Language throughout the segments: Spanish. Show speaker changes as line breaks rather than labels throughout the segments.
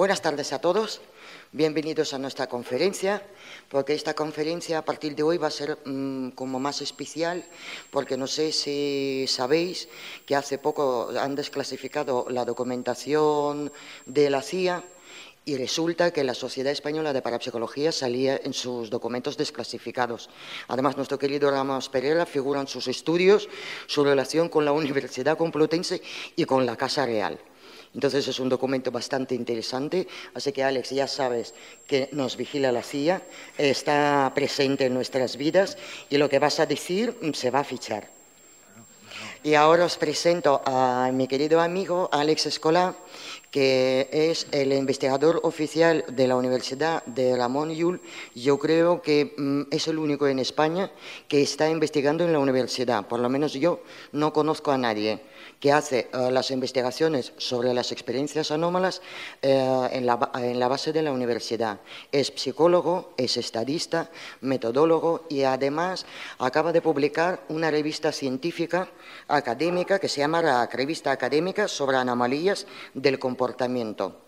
Buenas tardes a todos, bienvenidos a nuestra conferencia, porque esta conferencia a partir de hoy va a ser como más especial, porque no sé si sabéis que hace poco han desclasificado la documentación de la CIA y resulta que la Sociedad Española de Parapsicología salía en sus documentos desclasificados. Además, nuestro querido Ramos Pereira figura en sus estudios su relación con la Universidad Complutense y con la Casa Real. Entonces es un documento bastante interesante, así que Alex, ya sabes que nos vigila la CIA, está presente en nuestras vidas y lo que vas a decir se va a fichar. Y ahora os presento a mi querido amigo Alex Escolà, que es el investigador oficial de la Universidad de Ramon Llull. Yo creo que es el único en España que está investigando en la universidad, por lo menos yo no conozco a nadie que hace las investigaciones sobre las experiencias anómalas en la base de la universidad. Es psicólogo, es estadista, metodólogo y además acaba de publicar una revista científica académica que se llama la Revista Académica sobre Anomalías del Comportamiento.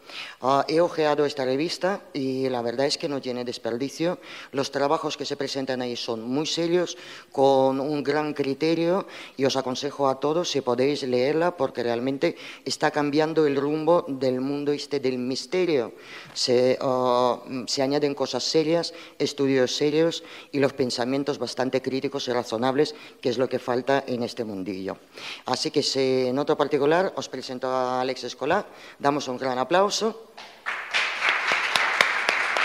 He ojeado esta revista y la verdad es que no tiene desperdicio. Los trabajos que se presentan ahí son muy serios, con un gran criterio, y os aconsejo a todos si podéis leerla porque realmente está cambiando el rumbo del mundo del misterio. Se añaden cosas serias, estudios serios y los pensamientos bastante críticos y razonables, que es lo que falta en este mundillo. Así que en otro particular os presento a Alex Escolà. Damos un gran aplauso.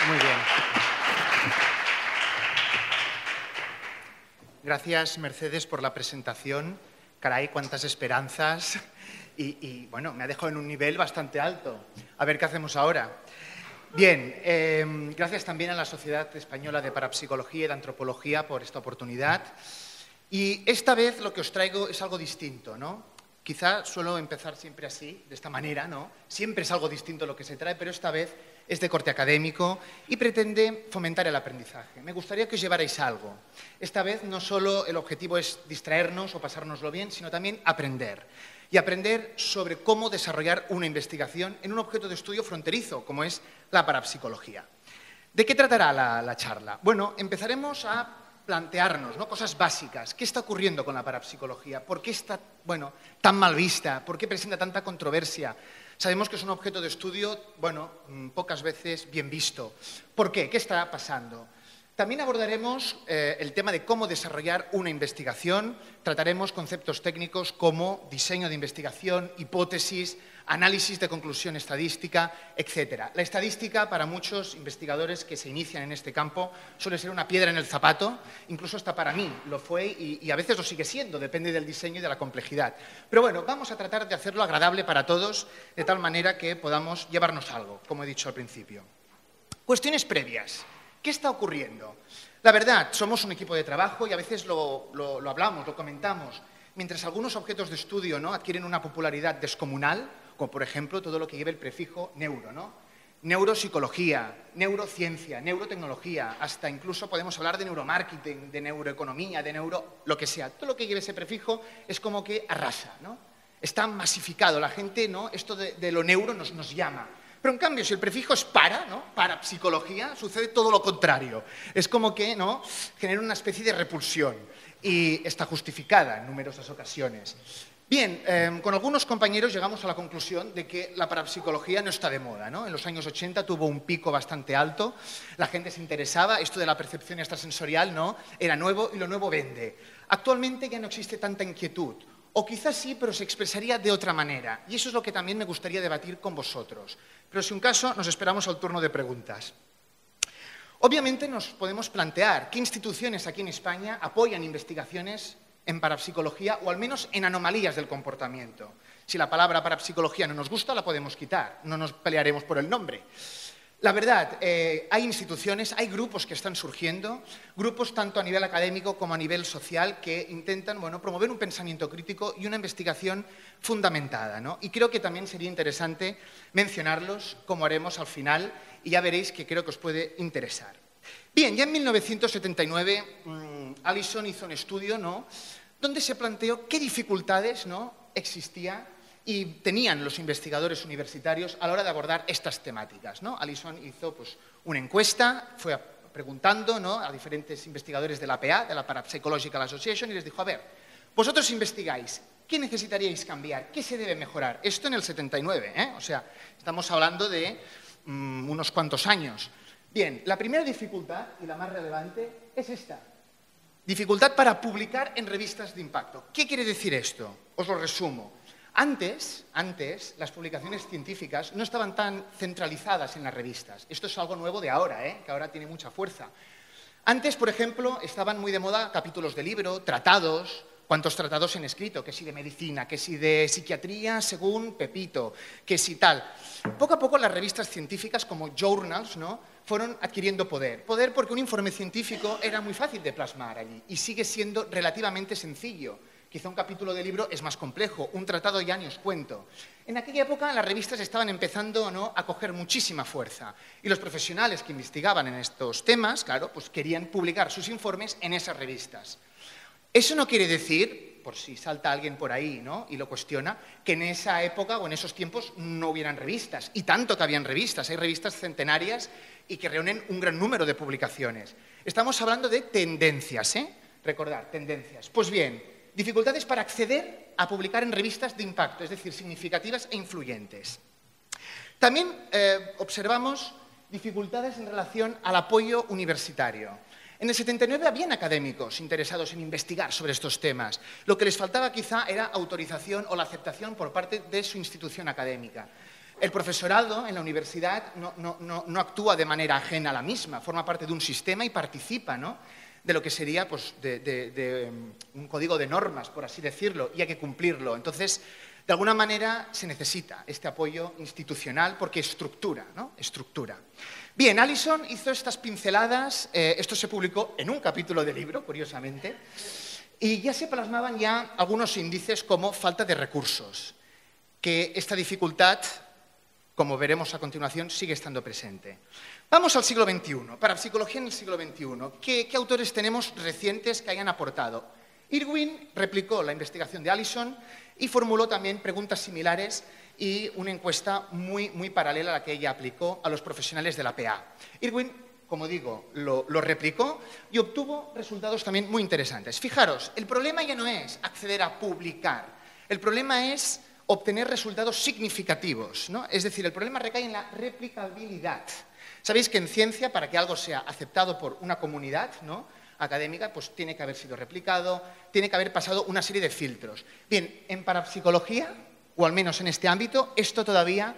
Muy bien. Gracias, Mercedes, por la presentación. Caray, cuántas esperanzas. Y bueno, me ha dejado en un nivel bastante alto. A ver qué hacemos ahora. Bien, gracias también a la Sociedad Española de Parapsicología y de Antropología por esta oportunidad. Y esta vez lo que os traigo es algo distinto, ¿no? Quizá suelo empezar siempre así, de esta manera, ¿no? Siempre es algo distinto lo que se trae, pero esta vez es de corte académico y pretende fomentar el aprendizaje. Me gustaría que os llevarais algo. Esta vez no solo el objetivo es distraernos o pasárnoslo bien, sino también aprender. Y aprender sobre cómo desarrollar una investigación en un objeto de estudio fronterizo, como es la parapsicología. ¿De qué tratará la charla? Bueno, empezaremos a plantearnos, ¿no?, cosas básicas. ¿Qué está ocurriendo con la parapsicología? ¿Por qué está, tan mal vista? ¿Por qué presenta tanta controversia? Sabemos que es un objeto de estudio, pocas veces bien visto. ¿Por qué? ¿Qué está pasando? También abordaremos el tema de cómo desarrollar una investigación. Trataremos conceptos técnicos como diseño de investigación, hipótesis, análisis de conclusión estadística, etc. La estadística, para muchos investigadores que se inician en este campo, suele ser una piedra en el zapato, incluso hasta para mí lo fue y a veces lo sigue siendo, depende del diseño y de la complejidad. Pero bueno, vamos a tratar de hacerlo agradable para todos, de tal manera que podamos llevarnos algo, como he dicho al principio. Cuestiones previas. ¿Qué está ocurriendo? La verdad, somos un equipo de trabajo y a veces lo hablamos, lo comentamos. Mientras algunos objetos de estudio, ¿no?, adquieren una popularidad descomunal, como por ejemplo todo lo que lleva el prefijo neuro, ¿no? Neuropsicología, neurociencia, neurotecnología, hasta incluso podemos hablar de neuromarketing, de neuroeconomía, de lo que sea. Todo lo que lleve ese prefijo es como que arrasa, ¿no? Está masificado, la gente, ¿no?, esto de lo neuro nos llama. Pero en cambio, si el prefijo es parapsicología, sucede todo lo contrario. Es como que, ¿no?, genera una especie de repulsión y está justificada en numerosas ocasiones. Bien, con algunos compañeros llegamos a la conclusión de que la parapsicología no está de moda, ¿no? En los años 80 tuvo un pico bastante alto, la gente se interesaba, esto de la percepción extrasensorial, ¿no?, era nuevo y lo nuevo vende. Actualmente ya no existe tanta inquietud. O quizás sí, pero se expresaría de otra manera. Y eso es lo que también me gustaría debatir con vosotros. Pero si un caso, nos esperamos al turno de preguntas. Obviamente nos podemos plantear qué instituciones aquí en España apoyan investigaciones en parapsicología o al menos en anomalías del comportamiento. Si la palabra parapsicología no nos gusta, la podemos quitar. No nos pelearemos por el nombre. La verdad, hay instituciones, hay grupos que están surgiendo, grupos tanto a nivel académico como a nivel social que intentan, promover un pensamiento crítico y una investigación fundamentada, ¿no? Y creo que también sería interesante mencionarlos, como haremos al final, y ya veréis que creo que os puede interesar. Bien, ya en 1979 Allison hizo un estudio, ¿no?, donde se planteó qué dificultades, ¿no?, existía y tenían los investigadores universitarios a la hora de abordar estas temáticas, ¿no? Allison hizo pues, una encuesta, fue preguntando, ¿no?, a diferentes investigadores de la PA, de la Parapsychological Association, y les dijo, a ver, vosotros investigáis, ¿qué necesitaríais cambiar? ¿Qué se debe mejorar? Esto en el 79, ¿eh? O sea, estamos hablando de unos cuantos años. Bien, la primera dificultad, y la más relevante, es esta. Dificultad para publicar en revistas de impacto. ¿Qué quiere decir esto? Os lo resumo. Antes, las publicaciones científicas no estaban tan centralizadas en las revistas. Esto es algo nuevo de ahora, que ahora tiene mucha fuerza. Antes, por ejemplo, estaban muy de moda capítulos de libro, tratados. ¿Cuántos tratados han escrito? Que si de medicina, que si de psiquiatría según Pepito, que si tal. Poco a poco las revistas científicas como journals, ¿no?, fueron adquiriendo poder. Poder porque un informe científico era muy fácil de plasmar allí y sigue siendo relativamente sencillo. Quizá un capítulo de libro es más complejo, un tratado ya ni os cuento. En aquella época las revistas estaban empezando, ¿no?, a coger muchísima fuerza y los profesionales que investigaban en estos temas, claro, pues querían publicar sus informes en esas revistas. Eso no quiere decir, por si salta alguien por ahí, ¿no?, y lo cuestiona, que en esa época o en esos tiempos no hubieran revistas. Y tanto que habían revistas. Hay revistas centenarias y que reúnen un gran número de publicaciones. Estamos hablando de tendencias, ¿eh? Recordad, tendencias. Pues bien, dificultades para acceder a publicar en revistas de impacto, es decir, significativas e influyentes. También observamos dificultades en relación al apoyo universitario. En el 79 habían académicos interesados en investigar sobre estos temas. Lo que les faltaba quizá era autorización o la aceptación por parte de su institución académica. El profesorado en la universidad no actúa de manera ajena a la misma, forma parte de un sistema y participa, ¿no?, de lo que sería pues, de un código de normas, por así decirlo, y hay que cumplirlo. Entonces, de alguna manera se necesita este apoyo institucional porque estructura, ¿no?, estructura. Bien, Allison hizo estas pinceladas, esto se publicó en un capítulo de libro, curiosamente, y ya se plasmaban ya algunos índices como falta de recursos, que esta dificultad, como veremos a continuación, sigue estando presente. Vamos al siglo XXI, parapsicología en el siglo XXI. ¿Qué autores tenemos recientes que hayan aportado? Irwin replicó la investigación de Allison y formuló también preguntas similares y una encuesta muy paralela a la que ella aplicó a los profesionales de la PA. Irwin, como digo, lo replicó y obtuvo resultados también muy interesantes. Fijaros, el problema ya no es acceder a publicar, el problema es obtener resultados significativos, ¿no? Es decir, el problema recae en la replicabilidad. Sabéis que en ciencia, para que algo sea aceptado por una comunidad, ¿no?, académica, pues tiene que haber sido replicado, tiene que haber pasado una serie de filtros. Bien, en parapsicología, o al menos en este ámbito, esto todavía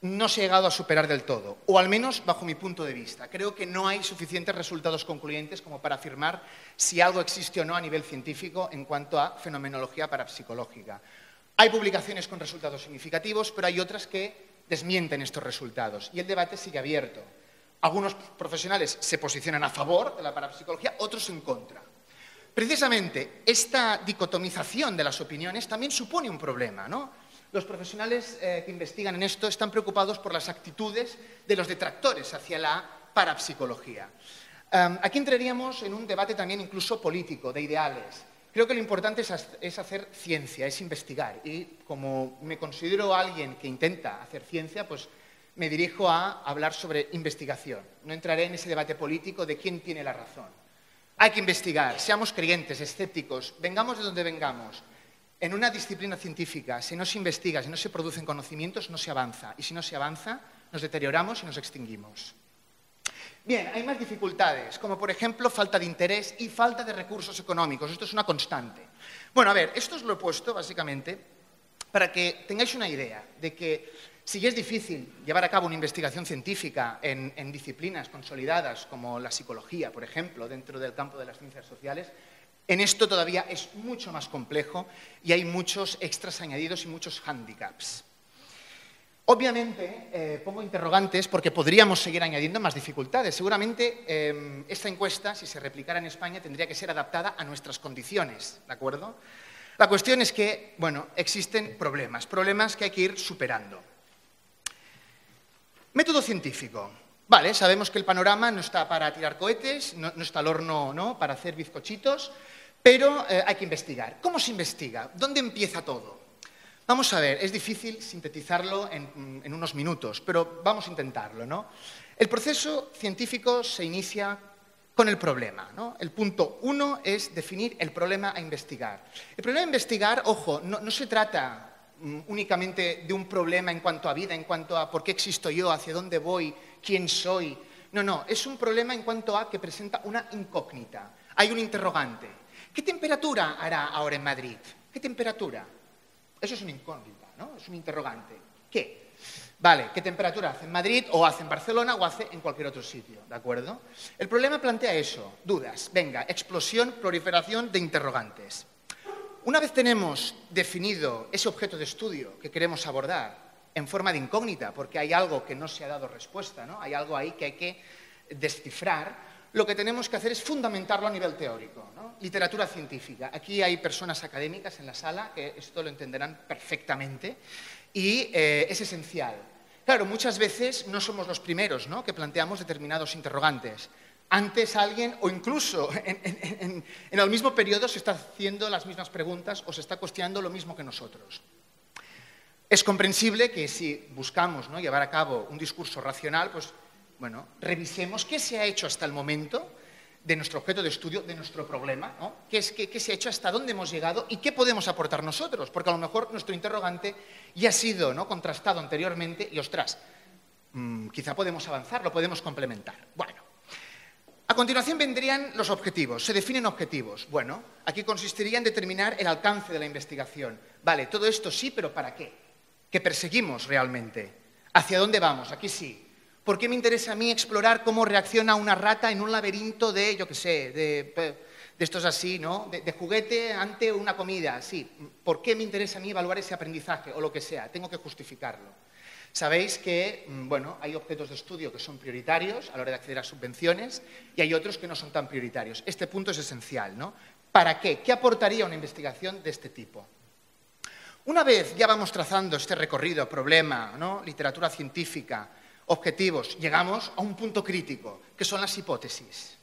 no se ha llegado a superar del todo, o al menos bajo mi punto de vista. Creo que no hay suficientes resultados concluyentes como para afirmar si algo existe o no a nivel científico en cuanto a fenomenología parapsicológica. Hay publicaciones con resultados significativos, pero hay otras que desmienten estos resultados y el debate sigue abierto. Algunos profesionales se posicionan a favor de la parapsicología, otros en contra. Precisamente esta dicotomización de las opiniones también supone un problema, ¿no? Los profesionales que investigan en esto están preocupados por las actitudes de los detractores hacia la parapsicología. Aquí entraríamos en un debate también incluso político, de ideales. Creo que lo importante es hacer ciencia, es investigar. Y como me considero alguien que intenta hacer ciencia, pues me dirijo a hablar sobre investigación. No entraré en ese debate político de quién tiene la razón. Hay que investigar, seamos creyentes, escépticos, vengamos de donde vengamos. En una disciplina científica, si no se investiga, si no se producen conocimientos, no se avanza. Y si no se avanza, nos deterioramos y nos extinguimos. Bien, hay más dificultades, como por ejemplo falta de interés y falta de recursos económicos. Esto es una constante. Bueno, a ver, esto os lo he puesto básicamente para que tengáis una idea de que si ya es difícil llevar a cabo una investigación científica en disciplinas consolidadas como la psicología, por ejemplo, dentro del campo de las ciencias sociales, en esto todavía es mucho más complejo y hay muchos extras añadidos y muchos hándicaps. Obviamente, pongo interrogantes porque podríamos seguir añadiendo más dificultades. Seguramente esta encuesta, si se replicara en España, tendría que ser adaptada a nuestras condiciones, ¿de acuerdo? La cuestión es que, bueno, existen problemas que hay que ir superando. Método científico. Vale, sabemos que el panorama no está para tirar cohetes, no está al horno, ¿no?, para hacer bizcochitos, pero hay que investigar. ¿Cómo se investiga? ¿Dónde empieza todo? Vamos a ver, es difícil sintetizarlo en unos minutos, pero vamos a intentarlo, ¿no? El proceso científico se inicia con el problema, ¿no? El punto 1 es definir el problema a investigar. El problema a investigar, ojo, no se trata únicamente de un problema en cuanto a vida, en cuanto a por qué existo yo, hacia dónde voy, quién soy. No, es un problema en cuanto a que presenta una incógnita. Hay un interrogante. ¿Qué temperatura hará ahora en Madrid? ¿Qué temperatura? Eso es una incógnita, ¿no? Es un interrogante. ¿Qué? Vale, ¿qué temperatura hace en Madrid o hace en Barcelona o hace en cualquier otro sitio? ¿De acuerdo? El problema plantea eso, dudas. Venga, explosión, proliferación de interrogantes. Una vez tenemos definido ese objeto de estudio que queremos abordar en forma de incógnita, porque hay algo que no se ha dado respuesta, ¿no? Hay algo ahí que hay que descifrar, lo que tenemos que hacer es fundamentarlo a nivel teórico, ¿no? Literatura científica. Aquí hay personas académicas en la sala que esto lo entenderán perfectamente y es esencial. Claro, muchas veces no somos los primeros, ¿no?, que planteamos determinados interrogantes. Antes alguien, o incluso en el mismo periodo, se está haciendo las mismas preguntas o se está cuestionando lo mismo que nosotros. Es comprensible que si buscamos, ¿no?, llevar a cabo un discurso racional, pues, bueno, revisemos qué se ha hecho hasta el momento de nuestro objeto de estudio, de nuestro problema, ¿no? ¿Qué se ha hecho, hasta dónde hemos llegado y qué podemos aportar nosotros? Porque a lo mejor nuestro interrogante ya ha sido, ¿no?, contrastado anteriormente y, ostras, quizá podemos avanzar, lo podemos complementar. Bueno, a continuación vendrían los objetivos. Se definen objetivos. Bueno, aquí consistiría en determinar el alcance de la investigación. Vale, todo esto sí, pero ¿para qué? ¿Qué perseguimos realmente? ¿Hacia dónde vamos? Aquí sí. ¿Por qué me interesa a mí explorar cómo reacciona una rata en un laberinto de, yo qué sé, de estos así, ¿no?, de juguete ante una comida? Sí. ¿Por qué me interesa a mí evaluar ese aprendizaje o lo que sea? Tengo que justificarlo. Sabéis que, bueno, hay objetos de estudio que son prioritarios a la hora de acceder a subvenciones y hay otros que no son tan prioritarios. Este punto es esencial, ¿no? ¿Para qué? ¿Qué aportaría una investigación de este tipo? Una vez ya vamos trazando este recorrido, problema, ¿no?, literatura científica, objetivos, llegamos a un punto crítico, que son las hipótesis.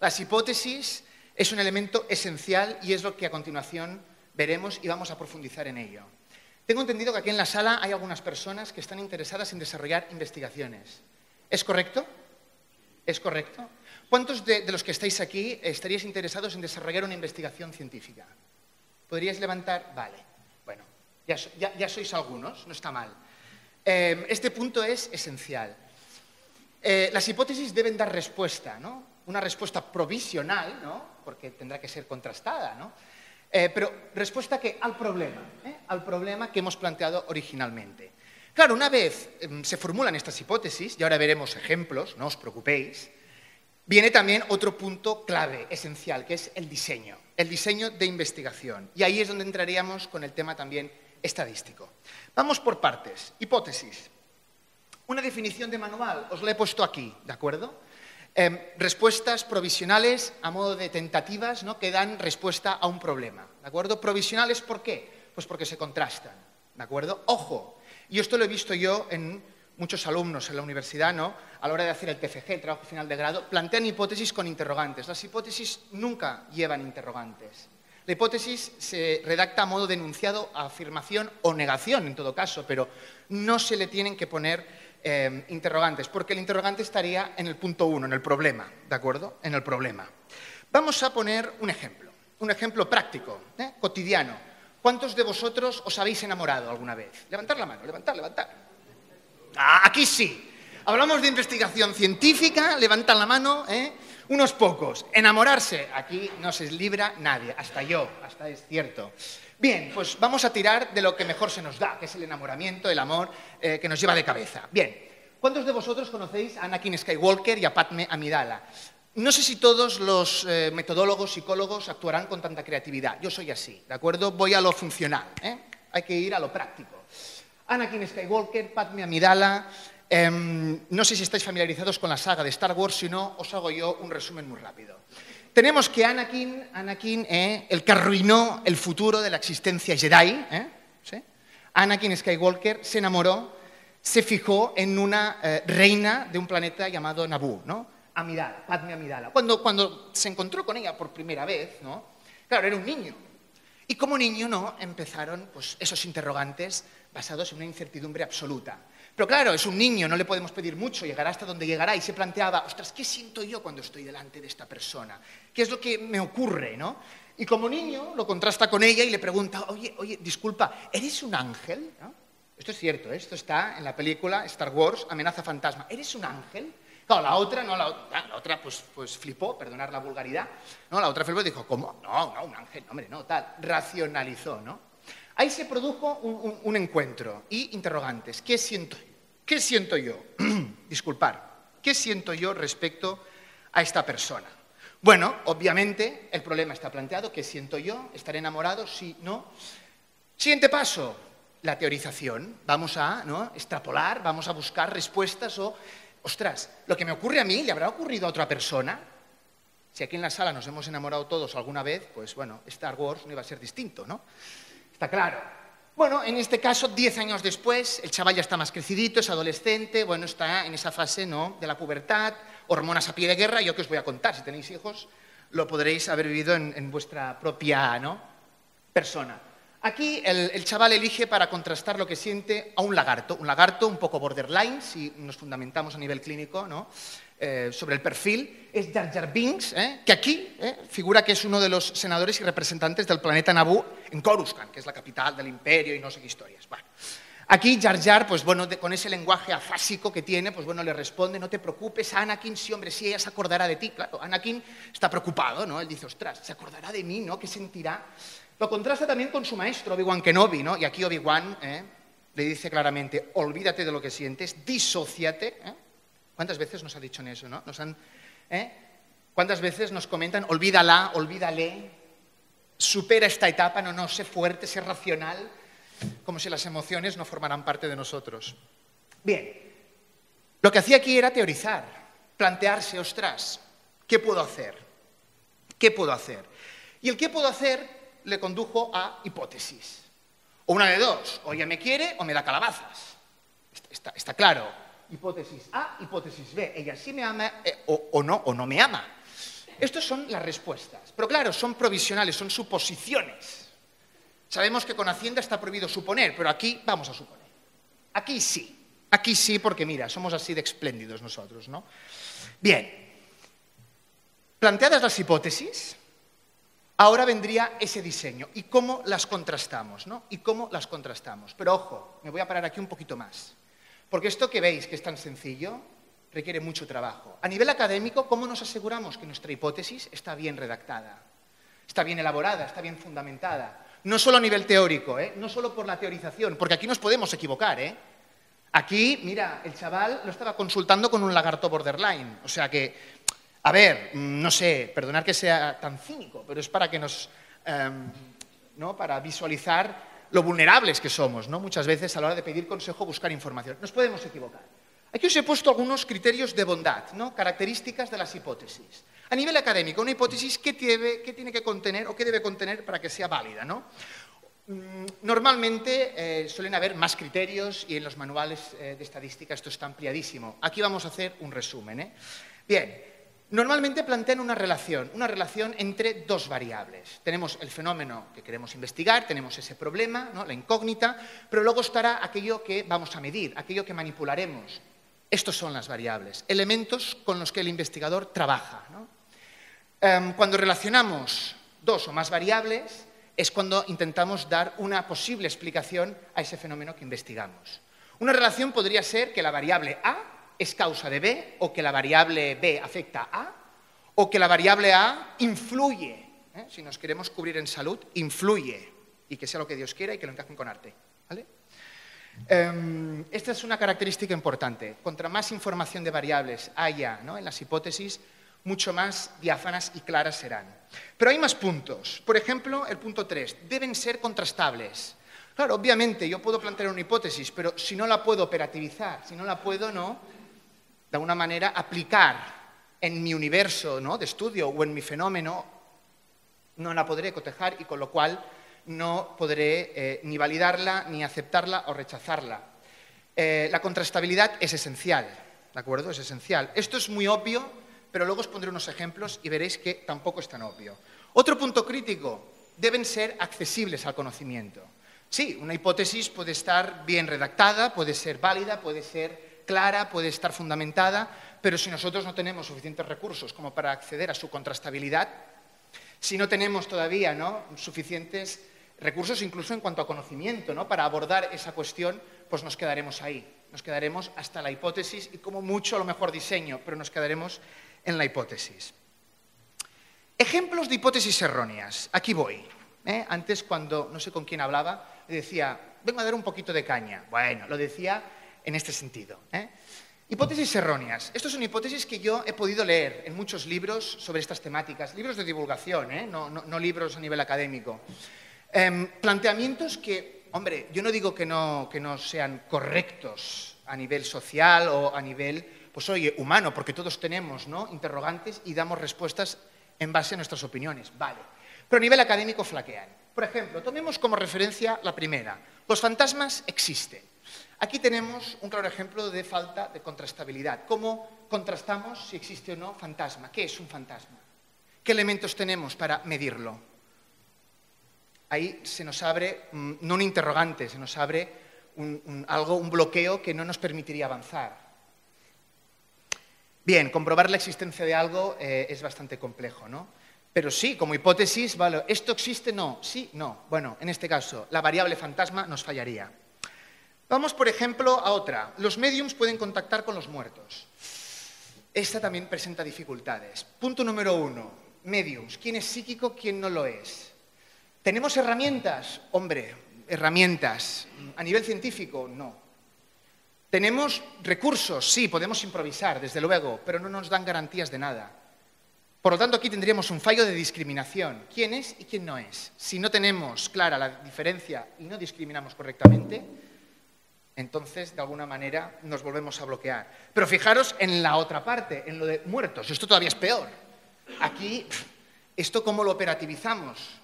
Las hipótesis es un elemento esencial y es lo que a continuación veremos y vamos a profundizar en ello. Tengo entendido que aquí en la sala hay algunas personas que están interesadas en desarrollar investigaciones. ¿Es correcto? ¿Es correcto? ¿Cuántos de los que estáis aquí estaríais interesados en desarrollar una investigación científica? ¿Podríais levantar? Vale. Bueno, ya sois algunos, no está mal. Este punto es esencial. Las hipótesis deben dar respuesta, ¿no? Una respuesta provisional, ¿no?, porque tendrá que ser contrastada, ¿no? Pero respuesta ¿qué? Al problema que hemos planteado originalmente. Claro, una vez se formulan estas hipótesis, y ahora veremos ejemplos, no os preocupéis, viene también otro punto clave, esencial, que es el diseño de investigación. Y ahí es donde entraríamos con el tema también estadístico. Vamos por partes. Hipótesis. Una definición de manual, os la he puesto aquí, ¿de acuerdo? Respuestas provisionales a modo de tentativas, ¿no?, que dan respuesta a un problema, ¿de acuerdo? Provisionales, ¿por qué? Pues porque se contrastan, ¿de acuerdo? Ojo, y esto lo he visto yo en muchos alumnos en la universidad, ¿no?, a la hora de hacer el TFG, el trabajo final de grado, plantean hipótesis con interrogantes. Las hipótesis nunca llevan interrogantes. La hipótesis se redacta a modo de enunciado, afirmación o negación, en todo caso, pero no se le tienen que poner interrogantes, porque el interrogante estaría en el punto 1, en el problema, ¿de acuerdo? En el problema. Vamos a poner un ejemplo práctico, cotidiano. ¿Cuántos de vosotros os habéis enamorado alguna vez? Levantar la mano, levantar. Ah, aquí sí. Hablamos de investigación científica, levantan la mano, unos pocos. Enamorarse, aquí no se libra nadie, hasta yo, hasta es cierto. Bien, pues vamos a tirar de lo que mejor se nos da, que es el enamoramiento, el amor, que nos lleva de cabeza. Bien, ¿cuántos de vosotros conocéis a Anakin Skywalker y a Padme Amidala? No sé si todos los metodólogos, psicólogos actuarán con tanta creatividad. Yo soy así, ¿de acuerdo? Voy a lo funcional, Hay que ir a lo práctico. Anakin Skywalker, Padme Amidala. No sé si estáis familiarizados con la saga de Star Wars, si no, os hago yo un resumen muy rápido. Tenemos que Anakin, el que arruinó el futuro de la existencia Jedi, ¿sí? Anakin Skywalker se enamoró, se fijó en una reina de un planeta llamado Naboo, ¿no? Amidala, Padme Amidala. Cuando se encontró con ella por primera vez, ¿no?, claro, era un niño. Y como niño, ¿no?, empezaron pues, esos interrogantes basados en una incertidumbre absoluta. Pero claro, es un niño, no le podemos pedir mucho, llegará hasta donde llegará, y se planteaba, ostras, ¿qué siento yo cuando estoy delante de esta persona? ¿Qué es lo que me ocurre, no? Y como niño lo contrasta con ella y le pregunta, oye, disculpa, ¿eres un ángel? ¿No? Esto es cierto, ¿eh? Esto está en la película Star Wars, Amenaza Fantasma. ¿Eres un ángel? Claro, la otra pues flipó, perdonar la vulgaridad, ¿no? La otra flipó y dijo, ¿cómo? No, un ángel, no, hombre, no, tal. Racionalizó, ¿no? Ahí se produjo un encuentro y interrogantes. ¿Qué siento yo? Disculpar. ¿Qué siento yo respecto a esta persona? Bueno, obviamente, el problema está planteado. ¿Qué siento yo? ¿Estaré enamorado? Sí, no. Siguiente paso, la teorización. Vamos a, ¿no?, extrapolar, vamos a buscar respuestas o... Ostras, lo que me ocurre a mí, ¿le habrá ocurrido a otra persona? Si aquí en la sala nos hemos enamorado todos alguna vez, pues bueno, Star Wars no iba a ser distinto, ¿no? Está claro. Bueno, en este caso, 10 años después, el chaval ya está más crecidito, es adolescente, bueno, está en esa fase, ¿no?, de la pubertad, hormonas a pie de guerra. Yo que os voy a contar, si tenéis hijos, lo podréis haber vivido en vuestra propia, ¿no?, persona. Aquí el chaval elige para contrastar lo que siente a un lagarto un poco borderline, si nos fundamentamos a nivel clínico, ¿no?, sobre el perfil. Es Jar Jar Binks, que aquí figura que es uno de los senadores y representantes del planeta Naboo en Coruscant, que es la capital del imperio y no sé qué historias. Bueno, aquí Jar Jar, pues bueno, con ese lenguaje afásico que tiene, pues bueno, le responde, no te preocupes, Anakin, sí, hombre, sí, ella se acordará de ti. Claro, Anakin está preocupado, ¿no? Él dice, ostras, se acordará de mí, ¿no? ¿Qué sentirá? Lo contrasta también con su maestro, Obi-Wan Kenobi, ¿no? Y aquí Obi-Wan le dice claramente, olvídate de lo que sientes, disóciate. ¿Cuántas veces nos ha dicho en eso, no? ¿Cuántas veces nos comentan, olvídala, olvídale, supera esta etapa, no, sé fuerte, sé racional, como si las emociones no formaran parte de nosotros? Bien, lo que hacía aquí era teorizar, plantearse, ostras, ¿qué puedo hacer? ¿Qué puedo hacer? Y el qué puedo hacer le condujo a hipótesis. O una de dos, o ella me quiere o me da calabazas. Está claro. Hipótesis A, hipótesis B. Ella sí me ama o no me ama. Estas son las respuestas. Pero claro, son provisionales, son suposiciones. Sabemos que con Hacienda está prohibido suponer, pero aquí vamos a suponer. Aquí sí, porque mira, somos así de espléndidos nosotros, ¿no? Bien. Planteadas las hipótesis, ahora vendría ese diseño. ¿Y cómo las contrastamos, no? Pero ojo, me voy a parar aquí un poquito más. Porque esto que veis que es tan sencillo requiere mucho trabajo. A nivel académico, ¿cómo nos aseguramos que nuestra hipótesis está bien redactada? Está bien elaborada, está bien fundamentada. No solo a nivel teórico, no solo por la teorización, porque aquí nos podemos equivocar, Aquí, mira, el chaval lo estaba consultando con un lagarto borderline. O sea que, a ver, no sé, perdonad que sea tan cínico, pero es para que nos, ¿no?, para visualizar lo vulnerables que somos, ¿no?, muchas veces a la hora de pedir consejo, buscar información. Nos podemos equivocar. Aquí os he puesto algunos criterios de bondad, ¿no?, características de las hipótesis. A nivel académico, una hipótesis, ¿qué tiene que contener o qué debe contener para que sea válida, ¿no? Normalmente suelen haber más criterios y en los manuales de estadística esto está ampliadísimo. Aquí vamos a hacer un resumen. Bien, normalmente plantean una relación entre dos variables. Tenemos el fenómeno que queremos investigar, tenemos ese problema, ¿no?, la incógnita, pero luego estará aquello que vamos a medir, aquello que manipularemos. Estos son las variables, elementos con los que el investigador trabaja, ¿no? Cuando relacionamos dos o más variables, es cuando intentamos dar una posible explicación a ese fenómeno que investigamos. Una relación podría ser que la variable A es causa de B, o que la variable B afecta a A, o que la variable A influye, si nos queremos cubrir en salud, influye, y que sea lo que Dios quiera y que lo encajen con arte, ¿vale? Esta es una característica importante. Contra más información de variables haya, ¿no?, en las hipótesis, mucho más diáfanas y claras serán. Pero hay más puntos. Por ejemplo, el punto 3, deben ser contrastables. Claro, obviamente yo puedo plantear una hipótesis, pero si no la puedo operativizar, si no la puedo, ¿no?, de alguna manera aplicar en mi universo, ¿no?, de estudio o en mi fenómeno, no la podré cotejar y con lo cual no podré ni validarla, ni aceptarla o rechazarla. La contrastabilidad es esencial, ¿de acuerdo? Es esencial. Esto es muy obvio, pero luego os pondré unos ejemplos y veréis que tampoco es tan obvio. Otro punto crítico, deben ser accesibles al conocimiento. Sí, una hipótesis puede estar bien redactada, puede ser válida, puede ser clara, puede estar fundamentada, pero si nosotros no tenemos suficientes recursos como para acceder a su contrastabilidad, si no tenemos todavía, ¿no?, suficientes recursos incluso en cuanto a conocimiento, ¿no?, para abordar esa cuestión, pues nos quedaremos ahí. Nos quedaremos hasta la hipótesis y como mucho a lo mejor diseño, pero nos quedaremos en la hipótesis. Ejemplos de hipótesis erróneas. Aquí voy. Antes, cuando no sé con quién hablaba, le decía, vengo a dar un poquito de caña. Bueno, lo decía en este sentido. Hipótesis erróneas. Estas son hipótesis que yo he podido leer en muchos libros sobre estas temáticas, libros de divulgación, no libros a nivel académico. Planteamientos que, hombre, yo no digo que no sean correctos a nivel social o a nivel, pues oye, humano, porque todos tenemos, ¿no?, interrogantes y damos respuestas en base a nuestras opiniones, vale. Pero a nivel académico flaquean. Por ejemplo, tomemos como referencia la primera. Los fantasmas existen. Aquí tenemos un claro ejemplo de falta de contrastabilidad. ¿Cómo contrastamos si existe o no fantasma? ¿Qué es un fantasma? ¿Qué elementos tenemos para medirlo? Ahí se nos abre, no un interrogante, se nos abre un bloqueo que no nos permitiría avanzar. Bien, comprobar la existencia de algo es bastante complejo, ¿no? Pero sí, como hipótesis, vale, ¿esto existe? No. Sí, no. Bueno, en este caso, la variable fantasma nos fallaría. Vamos, por ejemplo, a otra. Los médiums pueden contactar con los muertos. Esta también presenta dificultades. Punto número 1. Médiums. ¿Quién es psíquico? ¿Quién no lo es? ¿Tenemos herramientas? Hombre, herramientas. ¿A nivel científico? No. ¿Tenemos recursos? Sí, podemos improvisar, desde luego, pero no nos dan garantías de nada. Por lo tanto, aquí tendríamos un fallo de discriminación. ¿Quién es y quién no es? Si no tenemos clara la diferencia y no discriminamos correctamente, entonces, de alguna manera, nos volvemos a bloquear. Pero fijaros en la otra parte, en lo de muertos. Esto todavía es peor. Aquí, ¿esto cómo lo operativizamos?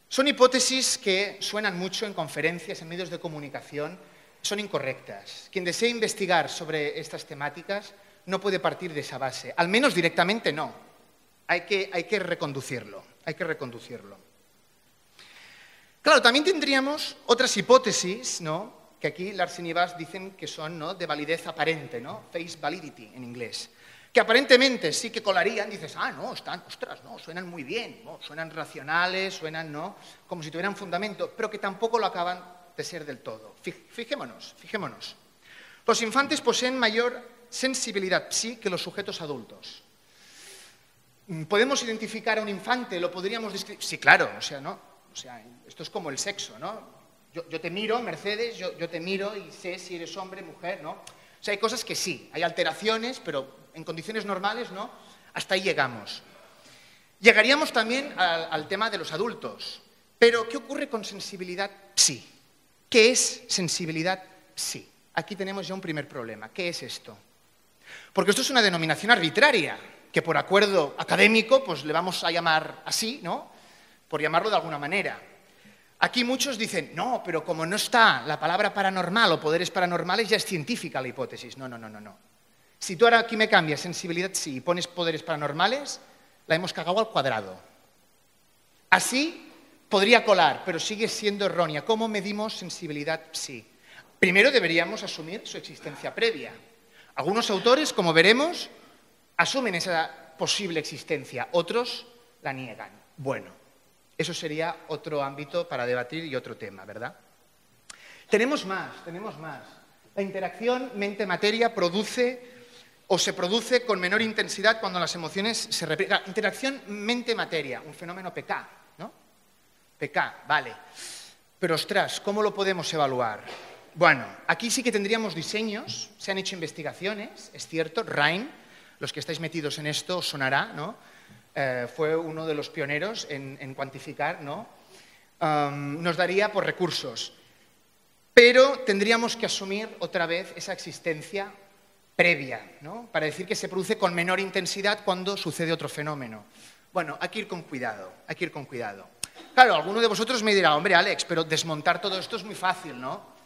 Son hipótesis que suenan mucho en conferencias, en medios de comunicación, son incorrectas. Quien desee investigar sobre estas temáticas no puede partir de esa base. Al menos directamente no. Hay que reconducirlo. Claro, también tendríamos otras hipótesis, ¿no?, que aquí Larsen y Bass dicen que son, ¿no?, de validez aparente, ¿no?, face validity en inglés, que aparentemente sí que colarían, dices, no, suenan muy bien, ¿no?, suenan racionales, suenan, ¿no?, como si tuvieran fundamento, pero que tampoco lo acaban de ser del todo. Fijémonos. Los infantes poseen mayor sensibilidad psi que los sujetos adultos. ¿Podemos identificar a un infante? ¿Lo podríamos describir? Sí, claro, esto es como el sexo, ¿no? Yo te miro, Mercedes, yo te miro y sé si eres hombre, mujer, ¿no? O sea, hay cosas que sí, hay alteraciones, pero en condiciones normales, ¿no? Hasta ahí llegamos. Llegaríamos también al tema de los adultos. Pero, ¿qué ocurre con sensibilidad psi? ¿Qué es sensibilidad psi? Aquí tenemos ya un primer problema. ¿Qué es esto? Porque esto es una denominación arbitraria, que por acuerdo académico, pues le vamos a llamar así, ¿no?, por llamarlo de alguna manera. Aquí muchos dicen, no, pero como no está la palabra paranormal o poderes paranormales, ya es científica la hipótesis. No. Si tú ahora aquí me cambias sensibilidad psi y pones poderes paranormales, la hemos cagado al cuadrado. Así podría colar, pero sigue siendo errónea. ¿Cómo medimos sensibilidad psi? Primero deberíamos asumir su existencia previa. Algunos autores, como veremos, asumen esa posible existencia, otros la niegan. Bueno, eso sería otro ámbito para debatir y otro tema, ¿verdad? Tenemos más. La interacción mente-materia se produce con menor intensidad cuando las emociones se reprimen. Interacción mente-materia, un fenómeno PK, ¿no? PK, vale. Pero, ostras, ¿cómo lo podemos evaluar? Bueno, aquí sí que tendríamos diseños, se han hecho investigaciones, es cierto, Rhine, los que estáis metidos en esto os sonará, ¿no? Fue uno de los pioneros en cuantificar, ¿no? Nos daría por recursos, pero tendríamos que asumir otra vez esa existencia previa, ¿no?, para decir que se produce con menor intensidad cuando sucede otro fenómeno. Bueno, hay que ir con cuidado. Claro, alguno de vosotros me dirá, hombre, Alex, pero desmontar todo esto es muy fácil, ¿no?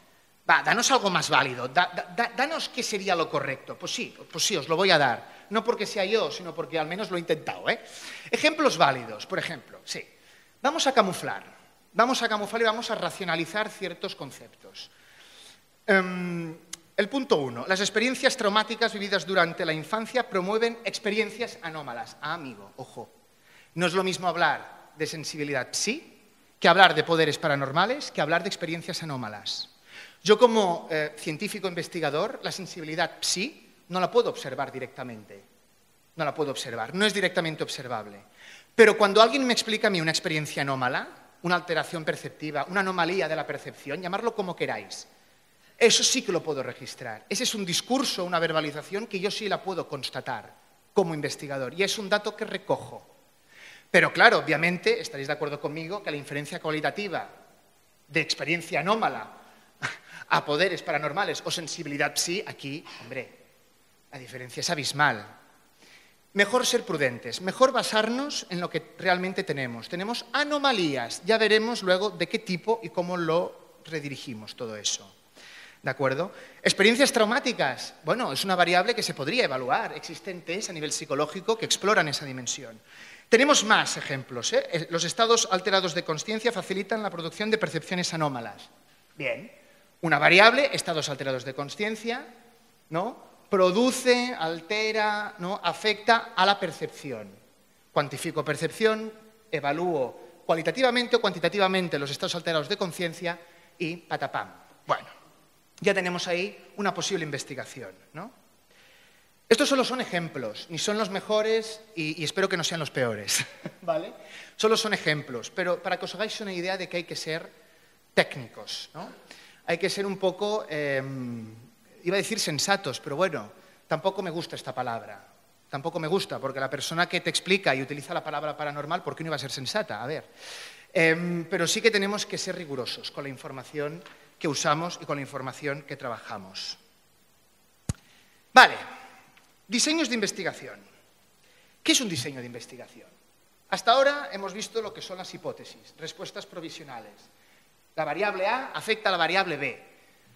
Va, danos algo más válido, danos qué sería lo correcto. Pues sí, os lo voy a dar. No porque sea yo, sino porque al menos lo he intentado, ¿eh? Ejemplos válidos, por ejemplo, sí. Vamos a camuflar y vamos a racionalizar ciertos conceptos. El punto 1. Las experiencias traumáticas vividas durante la infancia promueven experiencias anómalas. Ah, amigo, ojo. No es lo mismo hablar de sensibilidad psi que hablar de poderes paranormales, que hablar de experiencias anómalas. Yo como científico investigador, la sensibilidad psi no la puedo observar directamente. No la puedo observar, no es directamente observable. Pero cuando alguien me explica a mí una experiencia anómala, una alteración perceptiva, una anomalía de la percepción, llamarlo como queráis, eso sí que lo puedo registrar. Ese es un discurso, una verbalización que yo sí la puedo constatar como investigador y es un dato que recojo. Pero claro, obviamente, estaréis de acuerdo conmigo que la inferencia cualitativa de experiencia anómala a poderes paranormales o sensibilidad psi, aquí, hombre, la diferencia es abismal. Mejor ser prudentes, mejor basarnos en lo que realmente tenemos. Tenemos anomalías, ya veremos luego de qué tipo y cómo lo redirigimos todo eso. ¿De acuerdo? Experiencias traumáticas, bueno, es una variable que se podría evaluar. Existen test a nivel psicológico que exploran esa dimensión. Tenemos más ejemplos. Los estados alterados de consciencia facilitan la producción de percepciones anómalas. Bien, una variable, estados alterados de consciencia, ¿no? Produce, altera, ¿no? Afecta a la percepción. Cuantifico percepción, evalúo cualitativamente o cuantitativamente los estados alterados de conciencia y patapam. Bueno, ya tenemos ahí una posible investigación, ¿no? Estos solo son ejemplos, ni son los mejores y espero que no sean los peores, ¿vale? Solo son ejemplos, pero para que os hagáis una idea de que hay que ser técnicos, ¿no? Hay que ser un poco, iba a decir sensatos, pero bueno, tampoco me gusta esta palabra. Tampoco me gusta, porque la persona que te explica y utiliza la palabra paranormal, ¿por qué no iba a ser sensata? A ver. Pero sí que tenemos que ser rigurosos con la información que usamos y con la información que trabajamos. Vale, diseños de investigación. ¿Qué es un diseño de investigación? Hasta ahora hemos visto lo que son las hipótesis, respuestas provisionales. La variable A afecta a la variable B.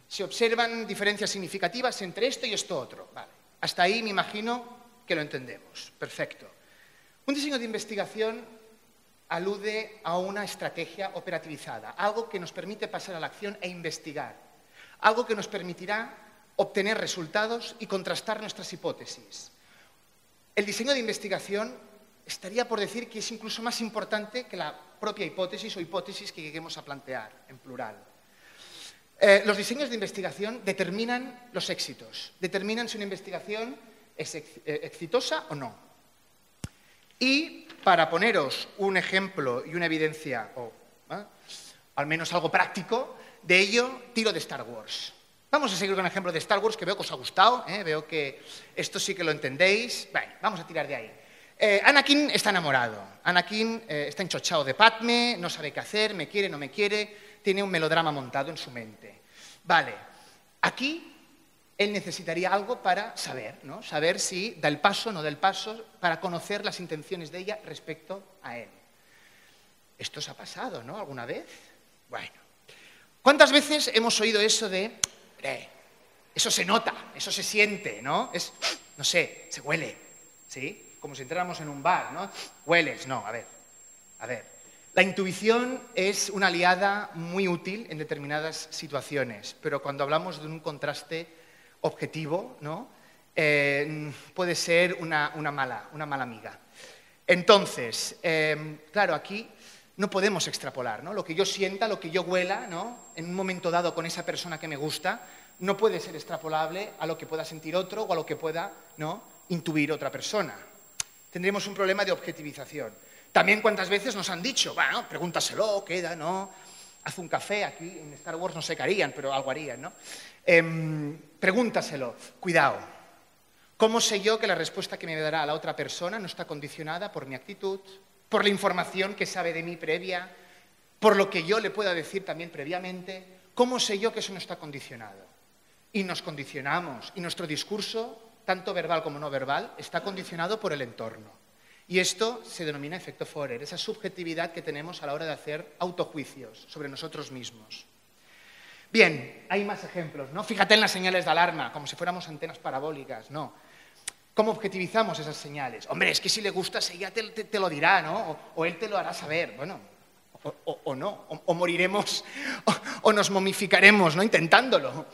Se observan diferencias significativas entre esto y esto otro. Vale. Hasta ahí me imagino que lo entendemos. Perfecto. Un diseño de investigación alude a una estrategia operativizada, algo que nos permite pasar a la acción e investigar, algo que nos permitirá obtener resultados y contrastar nuestras hipótesis. El diseño de investigación estaría por decir que es incluso más importante que la propia hipótesis o hipótesis que lleguemos a plantear, en plural. Los diseños de investigación determinan los éxitos, determinan si una investigación es exitosa o no. Y para poneros un ejemplo y una evidencia, o al menos algo práctico, de ello tiro de Star Wars. Vamos a seguir con el ejemplo de Star Wars, que veo que os ha gustado, veo que esto sí que lo entendéis. Bueno, vamos a tirar de ahí. Anakin está enamorado, Anakin está enchochado de Padme, no sabe qué hacer, me quiere, no me quiere, tiene un melodrama montado en su mente. Vale, aquí él necesitaría algo para saber, ¿no? Saber si da el paso o no da el paso, para conocer las intenciones de ella respecto a él. Esto os ha pasado, ¿no? ¿Alguna vez? Bueno, ¿cuántas veces hemos oído eso de, eso se nota, eso se siente, ¿no? Es, no sé, se huele, ¿sí? Como si entráramos en un bar, ¿no? Hueles, no, a ver. La intuición es una aliada muy útil en determinadas situaciones, pero cuando hablamos de un contraste objetivo, ¿no? Puede ser una mala amiga. Entonces, claro, aquí no podemos extrapolar, ¿no? Lo que yo sienta, lo que yo huela, ¿no? En un momento dado con esa persona que me gusta, no puede ser extrapolable a lo que pueda sentir otro o a lo que pueda, ¿no? Intuir otra persona. Tendremos un problema de objetivización. También cuántas veces nos han dicho, bueno, pregúntaselo, queda, ¿no? Haz un café, aquí en Star Wars no sé qué harían, pero algo harían, ¿no? Pregúntaselo, cuidado. ¿Cómo sé yo que la respuesta que me dará la otra persona no está condicionada por mi actitud, por la información que sabe de mí previa, por lo que yo le pueda decir también previamente? ¿Cómo sé yo que eso no está condicionado? Y nos condicionamos, y nuestro discurso, tanto verbal como no verbal, está condicionado por el entorno. Y esto se denomina efecto Forer, esa subjetividad que tenemos a la hora de hacer autojuicios sobre nosotros mismos. Bien, hay más ejemplos, ¿no? Fíjate en las señales de alarma, como si fuéramos antenas parabólicas, ¿no? ¿Cómo objetivizamos esas señales? Hombre, es que si le gustas, ella te lo dirá, ¿no? O él te lo hará saber. Bueno, o no, o moriremos, o nos momificaremos, ¿no? Intentándolo.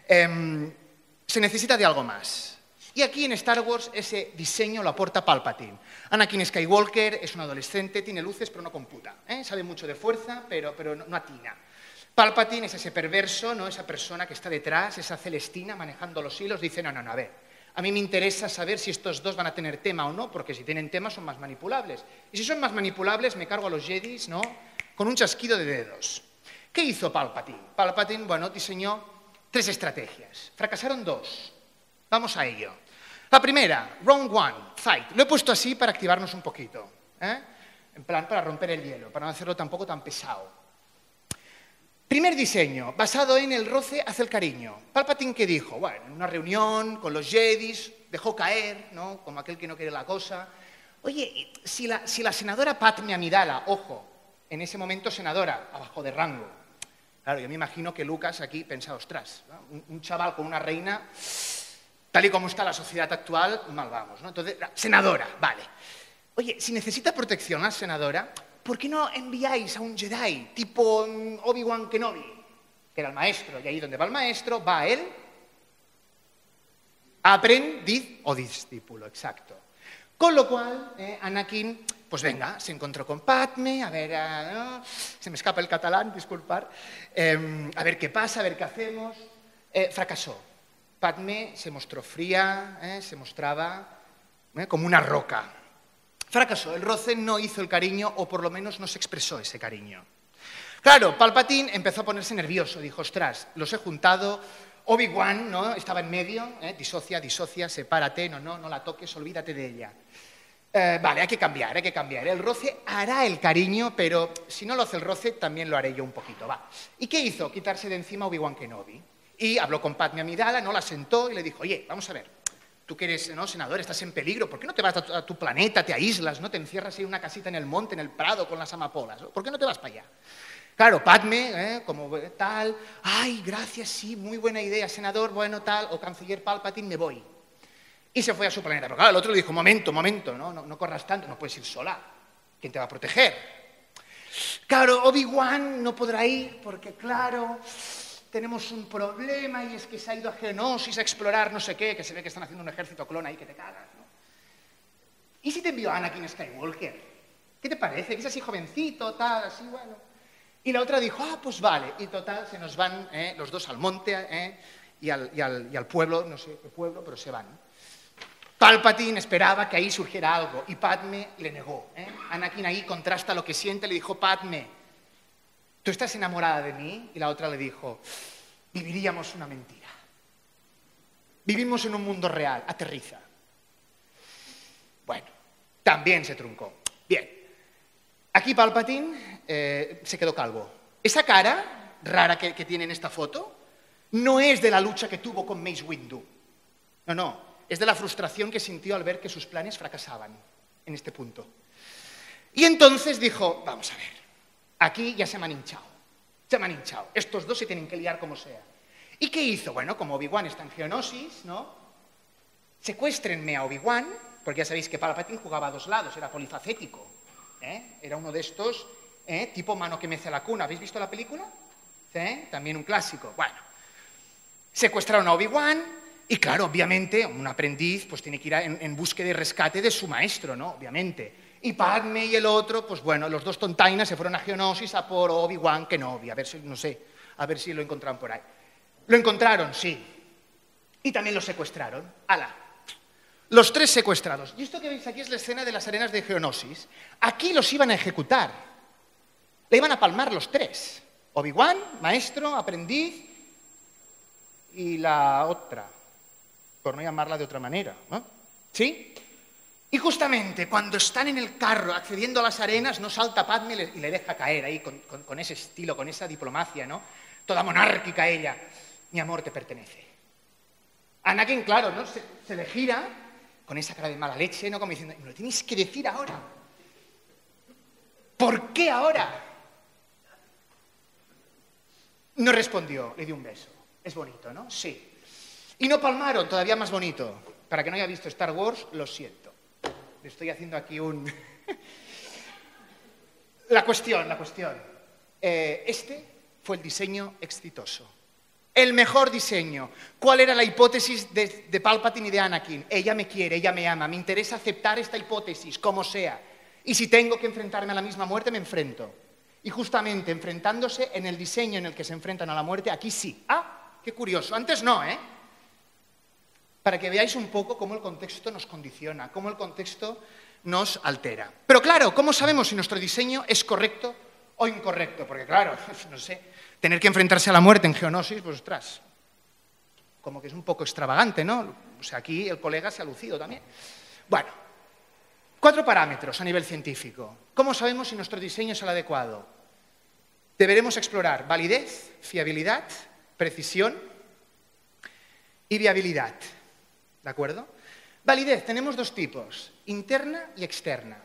Se necesita de algo más. Y aquí en Star Wars ese diseño lo aporta Palpatine. Anakin Skywalker es un adolescente, tiene luces pero no computa, sabe mucho de fuerza pero no atina. Palpatine es ese perverso, ¿no? Esa persona que está detrás, esa Celestina manejando los hilos, dice, no, a ver, a mí me interesa saber si estos dos van a tener tema o no, porque si tienen tema son más manipulables. Y si son más manipulables me cargo a los Jedis, ¿no? Con un chasquido de dedos. ¿Qué hizo Palpatine? Palpatine, bueno, diseñó 3 estrategias. Fracasaron 2. Vamos a ello. La primera, round 1, fight. Lo he puesto así para activarnos un poquito, en plan para romper el hielo, para no hacerlo tampoco tan pesado. Primer diseño, basado en el roce hacia el cariño. Palpatine, ¿qué dijo? Bueno, en una reunión con los Jedis, dejó caer, ¿no? Como aquel que no quiere la cosa. Oye, si la senadora Padmé Amidala, ojo, en ese momento senadora, abajo de rango. Claro, yo me imagino que Lucas aquí pensa, ostras, ¿no? Un chaval con una reina, tal y como está la sociedad actual, mal vamos, ¿no? Entonces, senadora, vale. Oye, si necesita protección la senadora, ¿por qué no enviáis a un Jedi tipo Obi-Wan Kenobi, que era el maestro, y ahí donde va el maestro, va él, aprendiz o discípulo, exacto. Con lo cual, Anakin, pues venga, se encontró con Padmé, a ver, ¿no? Se me escapa el catalán, disculpar, a ver qué pasa, a ver qué hacemos. Fracasó. Padmé se mostró fría, se mostraba como una roca. Fracasó, el roce no hizo el cariño, o por lo menos no se expresó ese cariño. Claro, Palpatine empezó a ponerse nervioso, dijo, ostras, los he juntado, Obi-Wan, ¿no? Estaba en medio, disocia, sepárate, no la toques, olvídate de ella. Vale, hay que cambiar. El roce hará el cariño, pero si no lo hace el roce, también lo haré yo un poquito, va. ¿Y qué hizo? Quitarse de encima Obi-Wan Kenobi. Y habló con Padmé Amidala, no la sentó y le dijo, oye, vamos a ver. Tú que eres, ¿no? Senador, estás en peligro, ¿por qué no te vas a tu planeta, te aíslas, no te encierras ahí en una casita en el monte, en el prado, con las amapolas? ¿Por qué no te vas para allá? Claro, Padmé, como tal, ay, gracias, sí, muy buena idea, senador, bueno, tal, o canciller Palpatine, me voy. Y se fue a su planeta. Pero claro, el otro le dijo, momento, no corras tanto, no puedes ir sola. ¿Quién te va a proteger? Claro, Obi-Wan no podrá ir porque, claro, tenemos un problema y es que se ha ido a Geonosis a explorar no sé qué, que se ve que están haciendo un ejército clon ahí que te cagas, ¿no? ¿Y si te envió a Anakin Skywalker? ¿Qué te parece? Que es así jovencito, tal, así, bueno. Y la otra dijo, pues vale. Y total, se nos van los dos al monte y al pueblo, no sé qué pueblo, pero se van. Palpatine esperaba que ahí surgiera algo y Padmé le negó. Anakin ahí contrasta lo que siente, le dijo, Padmé, ¿tú estás enamorada de mí? Y la otra le dijo, viviríamos una mentira. Vivimos en un mundo real, aterriza. Bueno, también se truncó. Bien, aquí Palpatine se quedó calvo. Esa cara rara que tiene en esta foto no es de la lucha que tuvo con Mace Windu. No, es de la frustración que sintió al ver que sus planes fracasaban en este punto. Y entonces dijo, vamos a ver, aquí ya se me han hinchado. Estos dos se tienen que liar como sea. ¿Y qué hizo? Bueno, como Obi-Wan está en Geonosis, ¿no? Secuéstrenme a Obi-Wan, porque ya sabéis que Palpatine jugaba a dos lados, era polifacético. Era uno de estos, tipo mano que mece a la cuna. ¿Habéis visto la película? ¿Sí? También un clásico. Bueno, secuestraron a Obi-Wan y, claro, obviamente, un aprendiz pues tiene que ir en búsqueda y rescate de su maestro, ¿no? Obviamente. Y Padmé y el otro, pues bueno, los dos tontainas se fueron a Geonosis a por Obi-Wan Kenobi, a ver si, no sé, a ver si lo encontraron por ahí. Lo encontraron, sí. Y también lo secuestraron. ¡Hala! Los tres secuestrados. Y esto que veis aquí es la escena de las arenas de Geonosis. Aquí los iban a ejecutar. Le iban a palmar los tres. Obi-Wan, maestro, aprendiz, y la otra, por no llamarla de otra manera, ¿no? ¿Sí? Y justamente cuando están en el carro accediendo a las arenas, no salta Padmé y le deja caer ahí con ese estilo, con esa diplomacia, ¿no? Toda monárquica ella. Mi amor te pertenece. Anakin, claro, ¿no? Se le gira con esa cara de mala leche, ¿no? Como diciendo, me lo tienes que decir ahora. ¿Por qué ahora? No respondió, le dio un beso. Es bonito, ¿no? Sí. Y no palmaron, todavía más bonito. Para que no haya visto Star Wars, lo siento. Le estoy haciendo aquí un La cuestión. Este fue el diseño exitoso. El mejor diseño. ¿Cuál era la hipótesis de Palpatine y de Anakin? Ella me quiere, ella me ama, me interesa aceptar esta hipótesis, como sea. Y si tengo que enfrentarme a la misma muerte, me enfrento. Y justamente enfrentándose en el diseño en el que se enfrentan a la muerte, aquí sí. ¡Ah! ¡Qué curioso! Antes no, ¿eh? Para que veáis un poco cómo el contexto nos condiciona, cómo el contexto nos altera. Pero claro, ¿cómo sabemos si nuestro diseño es correcto o incorrecto? Porque claro, no sé, tener que enfrentarse a la muerte en Geonosis, pues ostras, como que es un poco extravagante, ¿no? O sea, aquí el colega se ha lucido también. Bueno, 4 parámetros a nivel científico. ¿Cómo sabemos si nuestro diseño es el adecuado? Deberemos explorar validez, fiabilidad, precisión y viabilidad. ¿De acuerdo? Validez, tenemos 2 tipos, interna y externa.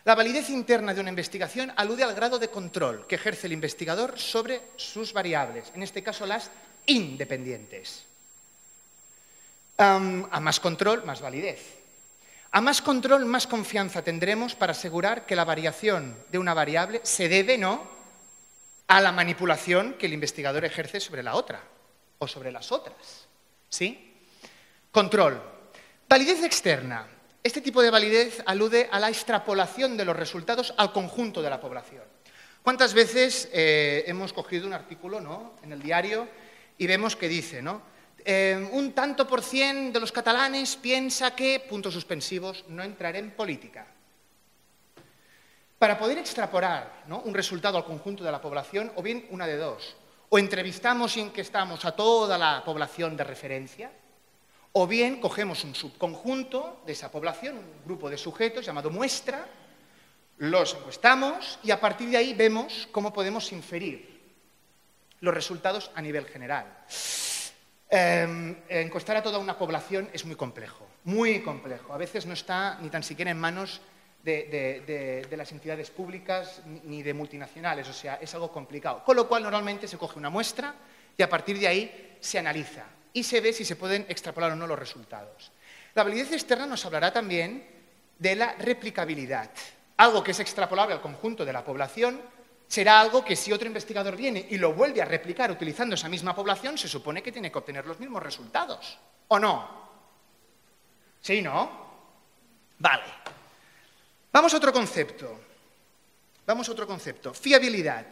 La validez interna de una investigación alude al grado de control que ejerce el investigador sobre sus variables, en este caso las independientes. A más control, más validez. A más control, más confianza tendremos para asegurar que la variación de una variable se debe, ¿no?, a la manipulación que el investigador ejerce sobre la otra o sobre las otras. ¿Sí? Control. Validez externa. Este tipo de validez alude a la extrapolación de los resultados al conjunto de la población. ¿Cuántas veces hemos cogido un artículo, ¿no?, en el diario y vemos que dice, ¿no?, un tanto por cien de los catalanes piensa que, puntos suspensivos, no entraré en política? Para poder extrapolar, ¿no?, un resultado al conjunto de la población, o bien una de dos, o entrevistamos y encuestamos a toda la población de referencia, o bien cogemos un subconjunto de esa población, un grupo de sujetos llamado muestra, los encuestamos y a partir de ahí vemos cómo podemos inferir los resultados a nivel general. Encuestar a toda una población es muy complejo, muy complejo. A veces no está ni tan siquiera en manos de las entidades públicas ni de multinacionales, o sea, es algo complicado. Con lo cual, normalmente se coge una muestra y a partir de ahí se analiza y se ve si se pueden extrapolar o no los resultados. La validez externa nos hablará también de la replicabilidad. Algo que es extrapolable al conjunto de la población será algo que si otro investigador viene y lo vuelve a replicar utilizando esa misma población, se supone que tiene que obtener los mismos resultados. ¿O no? ¿Sí, no? Vale. Vamos a otro concepto. Fiabilidad.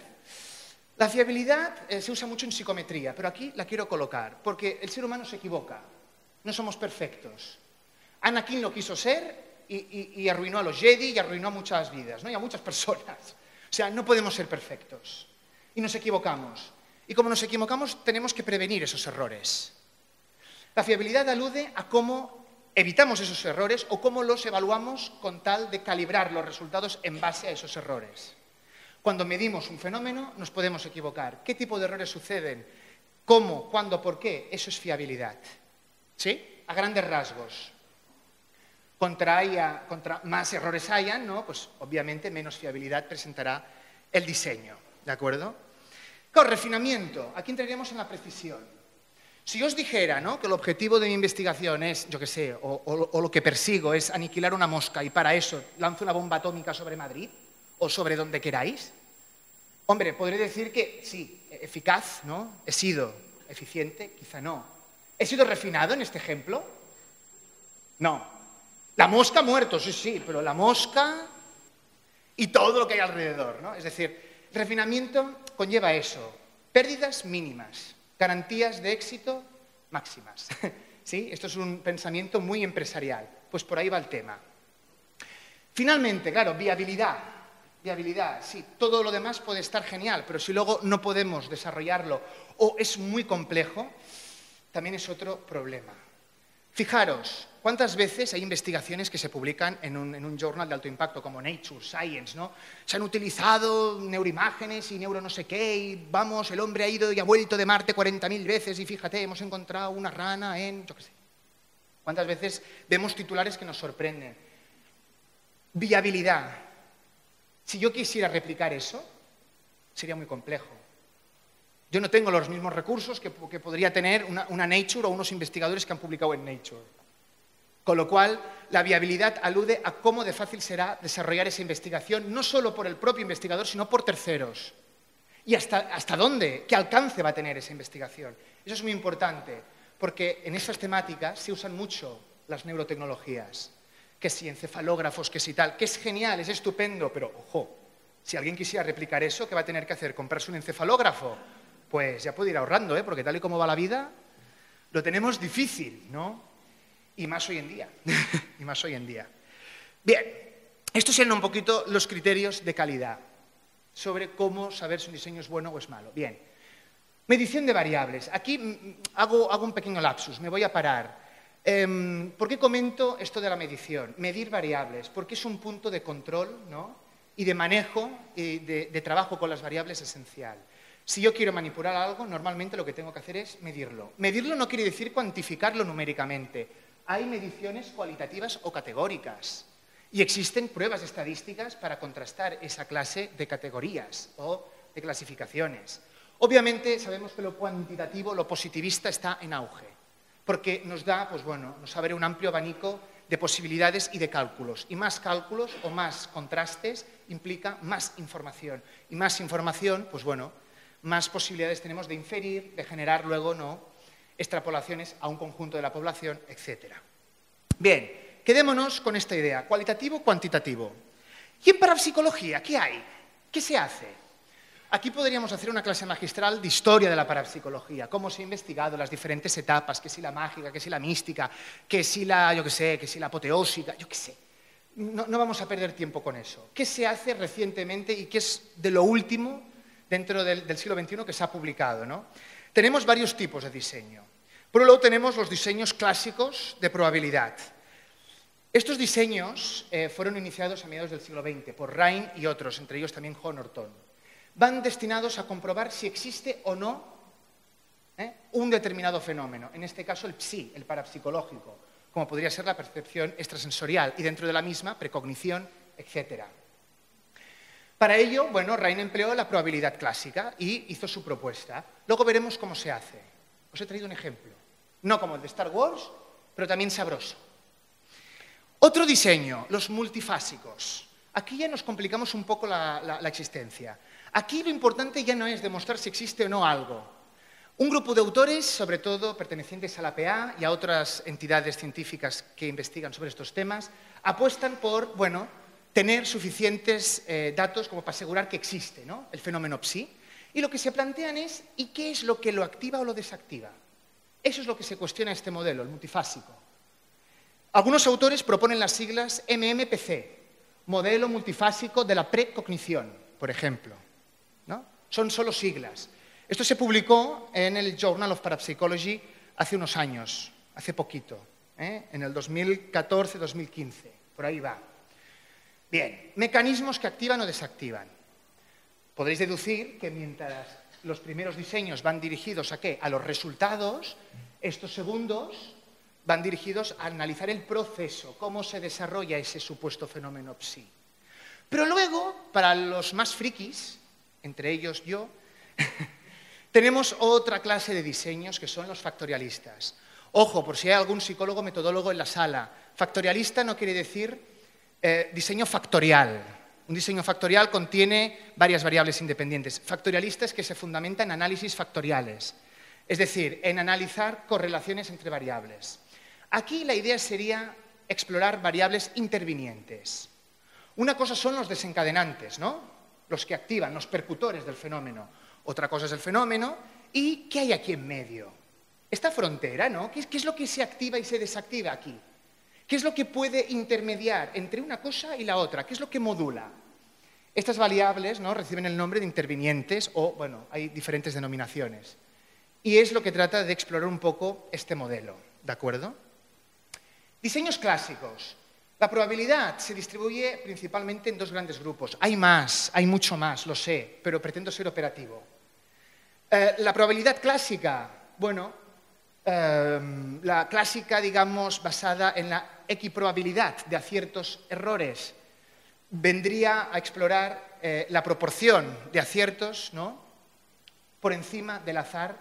La fiabilidad se usa mucho en psicometría, pero aquí la quiero colocar, porque el ser humano se equivoca. No somos perfectos. Anakin lo quiso ser y arruinó a los Jedi y arruinó a muchas vidas, ¿no?, y a muchas personas. O sea, no podemos ser perfectos. Y nos equivocamos. Y como nos equivocamos, tenemos que prevenir esos errores. La fiabilidad alude a cómo evitamos esos errores o cómo los evaluamos con tal de calibrar los resultados en base a esos errores. Cuando medimos un fenómeno, nos podemos equivocar. ¿Qué tipo de errores suceden? ¿Cómo? ¿Cuándo? ¿Por qué? Eso es fiabilidad. ¿Sí? A grandes rasgos. Contra más errores hayan, ¿no?, pues obviamente menos fiabilidad presentará el diseño. ¿De acuerdo? Con refinamiento, aquí entraríamos en la precisión. Si yo os dijera, ¿no?, que el objetivo de mi investigación es, yo qué sé, o lo que persigo es aniquilar una mosca y para eso lanzo una bomba atómica sobre Madrid o sobre donde queráis, hombre, podré decir que sí, eficaz, ¿no? He sido eficiente, quizá no. ¿He sido refinado en este ejemplo? No. La mosca ha muerto, sí, pero la mosca y todo lo que hay alrededor, ¿no? Es decir, refinamiento conlleva eso, pérdidas mínimas, garantías de éxito máximas. ¿Sí? Esto es un pensamiento muy empresarial, pues por ahí va el tema. Finalmente, claro, viabilidad. Viabilidad, sí, todo lo demás puede estar genial, pero si luego no podemos desarrollarlo o es muy complejo, también es otro problema. Fijaros, ¿cuántas veces hay investigaciones que se publican en un journal de alto impacto como Nature, Science, ¿no? Se han utilizado neuroimágenes y neuro no sé qué, y vamos, el hombre ha ido y ha vuelto de Marte 40.000 veces y fíjate, hemos encontrado una rana en, yo qué sé. ¿Cuántas veces vemos titulares que nos sorprenden? Viabilidad. Si yo quisiera replicar eso, sería muy complejo. Yo no tengo los mismos recursos que podría tener una Nature o unos investigadores que han publicado en Nature. Con lo cual, la viabilidad alude a cómo de fácil será desarrollar esa investigación, no solo por el propio investigador, sino por terceros. ¿Y hasta dónde? ¿Qué alcance va a tener esa investigación? Eso es muy importante, porque en estas temáticas se usan mucho las neurotecnologías, que si encefalógrafos, que si tal, que es genial, es estupendo, pero ojo, si alguien quisiera replicar eso, ¿qué va a tener que hacer? ¿Comprarse un encefalógrafo? Pues ya puede ir ahorrando, ¿eh? Porque tal y como va la vida, lo tenemos difícil, ¿no? Y más hoy en día. Y más hoy en día. Bien, estos eran un poquito los criterios de calidad sobre cómo saber si un diseño es bueno o es malo. Bien, medición de variables. Aquí hago un pequeño lapsus, me voy a parar. ¿Por qué comento esto de la medición? Medir variables, porque es un punto de control, ¿no? Y de manejo y de trabajo con las variables esencial. Si yo quiero manipular algo, normalmente lo que tengo que hacer es medirlo. Medirlo no quiere decir cuantificarlo numéricamente. Hay mediciones cualitativas o categóricas. Y existen pruebas estadísticas para contrastar esa clase de categorías o de clasificaciones. Obviamente sabemos que lo cuantitativo, lo positivista está en auge, porque nos da, pues bueno, nos abre un amplio abanico de posibilidades y de cálculos. Y más cálculos o más contrastes implica más información. Y más información, pues bueno, más posibilidades tenemos de inferir, de generar luego, ¿no?, extrapolaciones a un conjunto de la población, etc. Bien, quedémonos con esta idea, cualitativo, cuantitativo. ¿Y en parapsicología qué hay? ¿Qué se hace? Aquí podríamos hacer una clase magistral de historia de la parapsicología, cómo se ha investigado las diferentes etapas, que si la mágica, que si la mística, que si la, yo qué sé, que si la apoteósica, yo qué sé. No vamos a perder tiempo con eso. ¿Qué se hace recientemente y qué es de lo último dentro del siglo XXI que se ha publicado, ¿no? Tenemos varios tipos de diseño. Por un lado tenemos los diseños clásicos de probabilidad. Estos diseños fueron iniciados a mediados del siglo XX por Rhine y otros, entre ellos también Honorton. Van destinados a comprobar si existe o no un determinado fenómeno, en este caso el psi, el parapsicológico, como podría ser la percepción extrasensorial y dentro de la misma precognición, etc. Para ello, bueno, Rhine empleó la probabilidad clásica y hizo su propuesta. Luego veremos cómo se hace. Os he traído un ejemplo. No como el de Star Wars, pero también sabroso. Otro diseño, los multifásicos. Aquí ya nos complicamos un poco la existencia. Aquí lo importante ya no es demostrar si existe o no algo. Un grupo de autores, sobre todo pertenecientes a la PA y a otras entidades científicas que investigan sobre estos temas, apuestan por, bueno, tener suficientes datos como para asegurar que existe, ¿no?, el fenómeno psi. Y lo que se plantean es, ¿y qué es lo que lo activa o lo desactiva? Eso es lo que se cuestiona este modelo, el multifásico. Algunos autores proponen las siglas MMPC, modelo multifásico de la precognición, por ejemplo, ¿no? Son solo siglas. Esto se publicó en el Journal of Parapsychology hace unos años, hace poquito, en el 2014-2015, por ahí va. Bien, mecanismos que activan o desactivan. Podréis deducir que mientras los primeros diseños van dirigidos ¿a qué? A los resultados, estos segundos van dirigidos a analizar el proceso, cómo se desarrolla ese supuesto fenómeno psi. Pero luego, para los más frikis, entre ellos yo, tenemos otra clase de diseños que son los factorialistas. Ojo, por si hay algún psicólogo metodólogo en la sala, factorialista no quiere decir diseño factorial. Un diseño factorial contiene varias variables independientes. Factorialista es que se fundamenta en análisis factoriales, es decir, en analizar correlaciones entre variables. Aquí la idea sería explorar variables intervinientes. Una cosa son los desencadenantes, ¿no?, los que activan, los percutores del fenómeno. Otra cosa es el fenómeno. ¿Y qué hay aquí en medio? Esta frontera, ¿no? ¿Qué es lo que se activa y se desactiva aquí? ¿Qué es lo que puede intermediar entre una cosa y la otra? ¿Qué es lo que modula? Estas variables, ¿no?, reciben el nombre de intervinientes o, bueno, hay diferentes denominaciones. Y es lo que trata de explorar un poco este modelo, ¿de acuerdo? Diseños clásicos. La probabilidad se distribuye principalmente en dos grandes grupos. Hay más, hay mucho más, lo sé, pero pretendo ser operativo. La probabilidad clásica, bueno, la clásica, digamos, basada en la equiprobabilidad de aciertos errores, vendría a explorar la proporción de aciertos, ¿no?, por encima del azar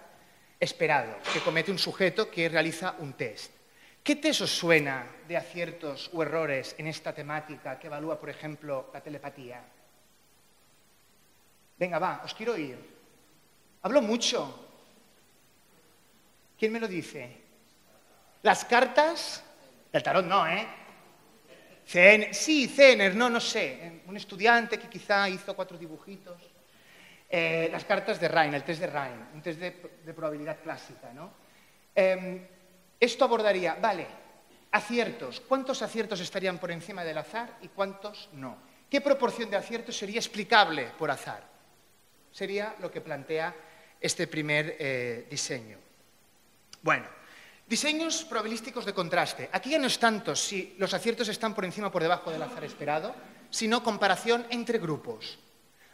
esperado que comete un sujeto que realiza un test. ¿Qué test os suena de aciertos o errores en esta temática que evalúa, por ejemplo, la telepatía? Venga, va, os quiero oír. Hablo mucho. ¿Quién me lo dice? ¿Las cartas? El tarot no, ¿eh? Sí, Zener, no sé. Un estudiante que quizá hizo 4 dibujitos. Las cartas de Rhine, el test de Rhine, un test de probabilidad clásica, ¿no? Esto abordaría, vale, aciertos. ¿Cuántos aciertos estarían por encima del azar y cuántos no? ¿Qué proporción de aciertos sería explicable por azar? Sería lo que plantea este primer diseño. Bueno, diseños probabilísticos de contraste. Aquí ya no es tanto si los aciertos están por encima o por debajo del azar esperado, sino comparación entre grupos.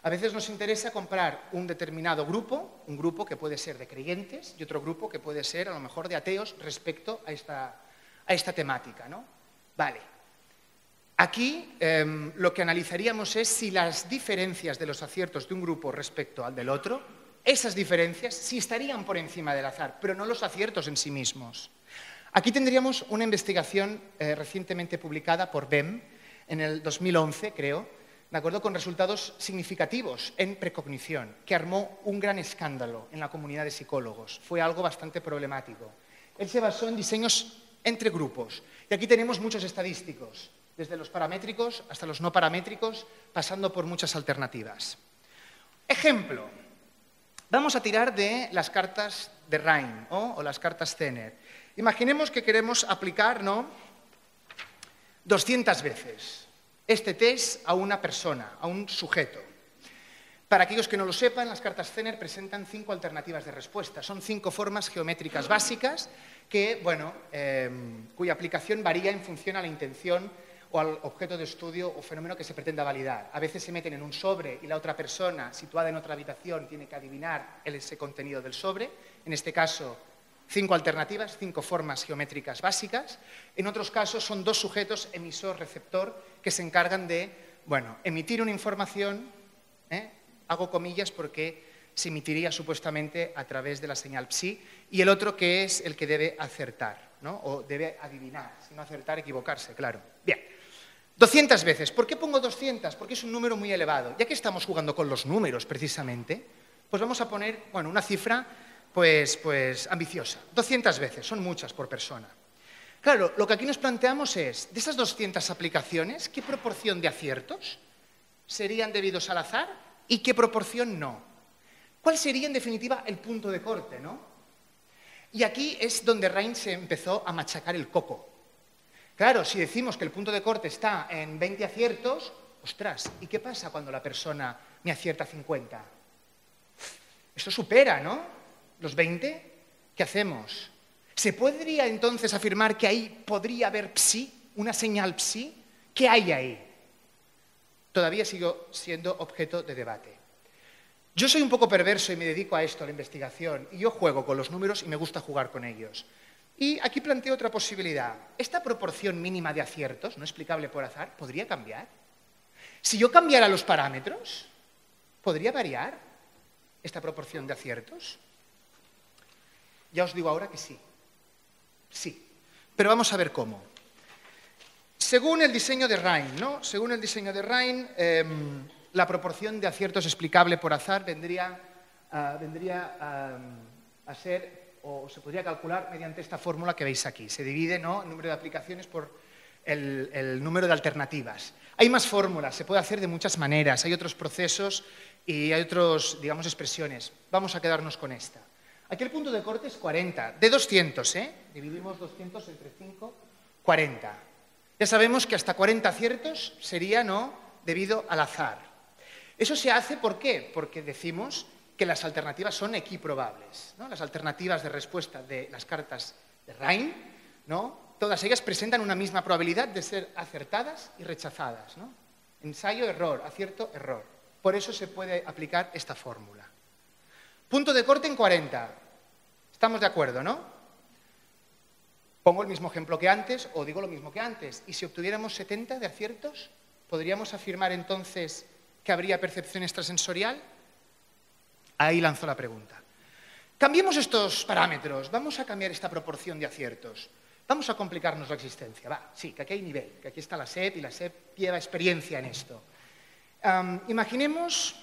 A veces nos interesa comparar un determinado grupo, un grupo que puede ser de creyentes y otro grupo que puede ser a lo mejor de ateos respecto a esta temática, ¿no? Vale. Aquí lo que analizaríamos es si las diferencias de los aciertos de un grupo respecto al del otro, esas diferencias sí estarían por encima del azar, pero no los aciertos en sí mismos. Aquí tendríamos una investigación recientemente publicada por BEM en el 2011, creo, de acuerdo, con resultados significativos en precognición, que armó un gran escándalo en la comunidad de psicólogos. Fue algo bastante problemático. Él se basó en diseños entre grupos. Y aquí tenemos muchos estadísticos, desde los paramétricos hasta los no paramétricos, pasando por muchas alternativas. Ejemplo. Vamos a tirar de las cartas de Rhine o las cartas Zener. Imaginemos que queremos aplicar, ¿no?, 200 veces este test a una persona, a un sujeto. Para aquellos que no lo sepan, las cartas Zener presentan 5 alternativas de respuesta. Son 5 formas geométricas básicas que, bueno, cuya aplicación varía en función a la intención o al objeto de estudio o fenómeno que se pretenda validar. A veces se meten en un sobre y la otra persona, situada en otra habitación, tiene que adivinar ese contenido del sobre. En este caso, 5 alternativas, 5 formas geométricas básicas. En otros casos son 2 sujetos, emisor-receptor, que se encargan de, bueno, emitir una información, hago comillas porque se emitiría supuestamente a través de la señal psi, y el otro que es el que debe acertar, ¿no?, o debe adivinar, si no acertar, equivocarse, claro. Bien, 200 veces. ¿Por qué pongo 200? Porque es un número muy elevado. Ya que estamos jugando con los números, precisamente, pues vamos a poner, bueno, una cifra pues ambiciosa. 200 veces, son muchas por persona. Claro, lo que aquí nos planteamos es, de esas 200 aplicaciones, ¿qué proporción de aciertos serían debidos al azar y qué proporción no? ¿Cuál sería, en definitiva, el punto de corte, no? Y aquí es donde Rhine se empezó a machacar el coco. Claro, si decimos que el punto de corte está en 20 aciertos, ostras, ¿y qué pasa cuando la persona me acierta 50? Eso supera, ¿no?, los 20, ¿qué hacemos? ¿Se podría entonces afirmar que ahí podría haber psi, una señal psi? ¿Qué hay ahí? Todavía sigo siendo objeto de debate. Yo soy un poco perverso y me dedico a esto, a la investigación, y yo juego con los números y me gusta jugar con ellos. Y aquí planteo otra posibilidad. ¿Esta proporción mínima de aciertos, no explicable por azar, podría cambiar? Si yo cambiara los parámetros, ¿podría variar esta proporción de aciertos? Ya os digo ahora que sí. Sí. Pero vamos a ver cómo. Según el diseño de Rhine, ¿no? Según el diseño de Rhine, la proporción de aciertos explicable por azar vendría a ser, o se podría calcular mediante esta fórmula que veis aquí. Se divide, ¿no?, el número de aplicaciones por el número de alternativas. Hay más fórmulas, se puede hacer de muchas maneras, hay otros procesos y hay otras, digamos, expresiones. Vamos a quedarnos con esta. Aquí el punto de corte es 40, de 200, Dividimos 200 entre 5, 40. Ya sabemos que hasta 40 aciertos sería, ¿no?, debido al azar. Eso se hace, ¿por qué? Porque decimos que las alternativas son equiprobables, ¿no? Las alternativas de respuesta de las cartas de Rhine, ¿no?, todas ellas presentan una misma probabilidad de ser acertadas y rechazadas, ¿no? Ensayo, error, acierto, error. Por eso se puede aplicar esta fórmula. Punto de corte en 40. ¿Estamos de acuerdo, no? Pongo el mismo ejemplo que antes o digo lo mismo que antes. ¿Y si obtuviéramos 70 de aciertos? ¿Podríamos afirmar entonces que habría percepción extrasensorial? Ahí lanzo la pregunta. Cambiemos estos parámetros. Vamos a cambiar esta proporción de aciertos. Vamos a complicarnos la existencia. Va, sí, que aquí hay nivel, que aquí está la SEP y la SEP lleva experiencia en esto. Imaginemos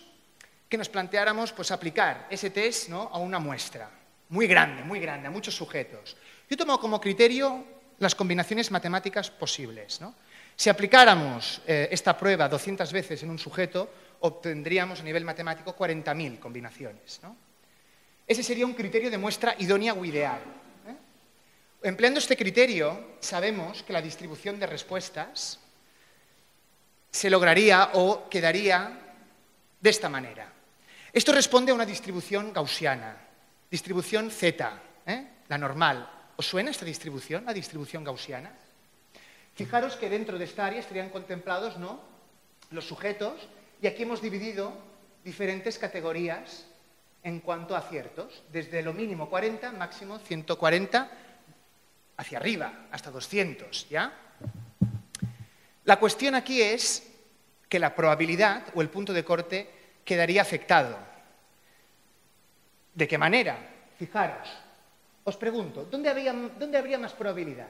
que nos planteáramos pues, aplicar ese test, ¿no?, a una muestra muy grande, a muchos sujetos. Yo tomo como criterio las combinaciones matemáticas posibles, ¿no? Si aplicáramos esta prueba 200 veces en un sujeto, obtendríamos a nivel matemático 40.000 combinaciones, ¿no? Ese sería un criterio de muestra idónea o ideal. Empleando este criterio, sabemos que la distribución de respuestas se lograría o quedaría de esta manera. Esto responde a una distribución gaussiana, distribución Z, la normal. ¿Os suena esta distribución, la distribución gaussiana? Fijaros que dentro de esta área estarían contemplados, ¿no?, los sujetos, y aquí hemos dividido diferentes categorías en cuanto a aciertos, desde lo mínimo 40, máximo 140, hacia arriba, hasta 200, ¿ya? La cuestión aquí es que la probabilidad o el punto de corte quedaría afectado. ¿De qué manera? Fijaros, os pregunto, ¿dónde habría más probabilidad?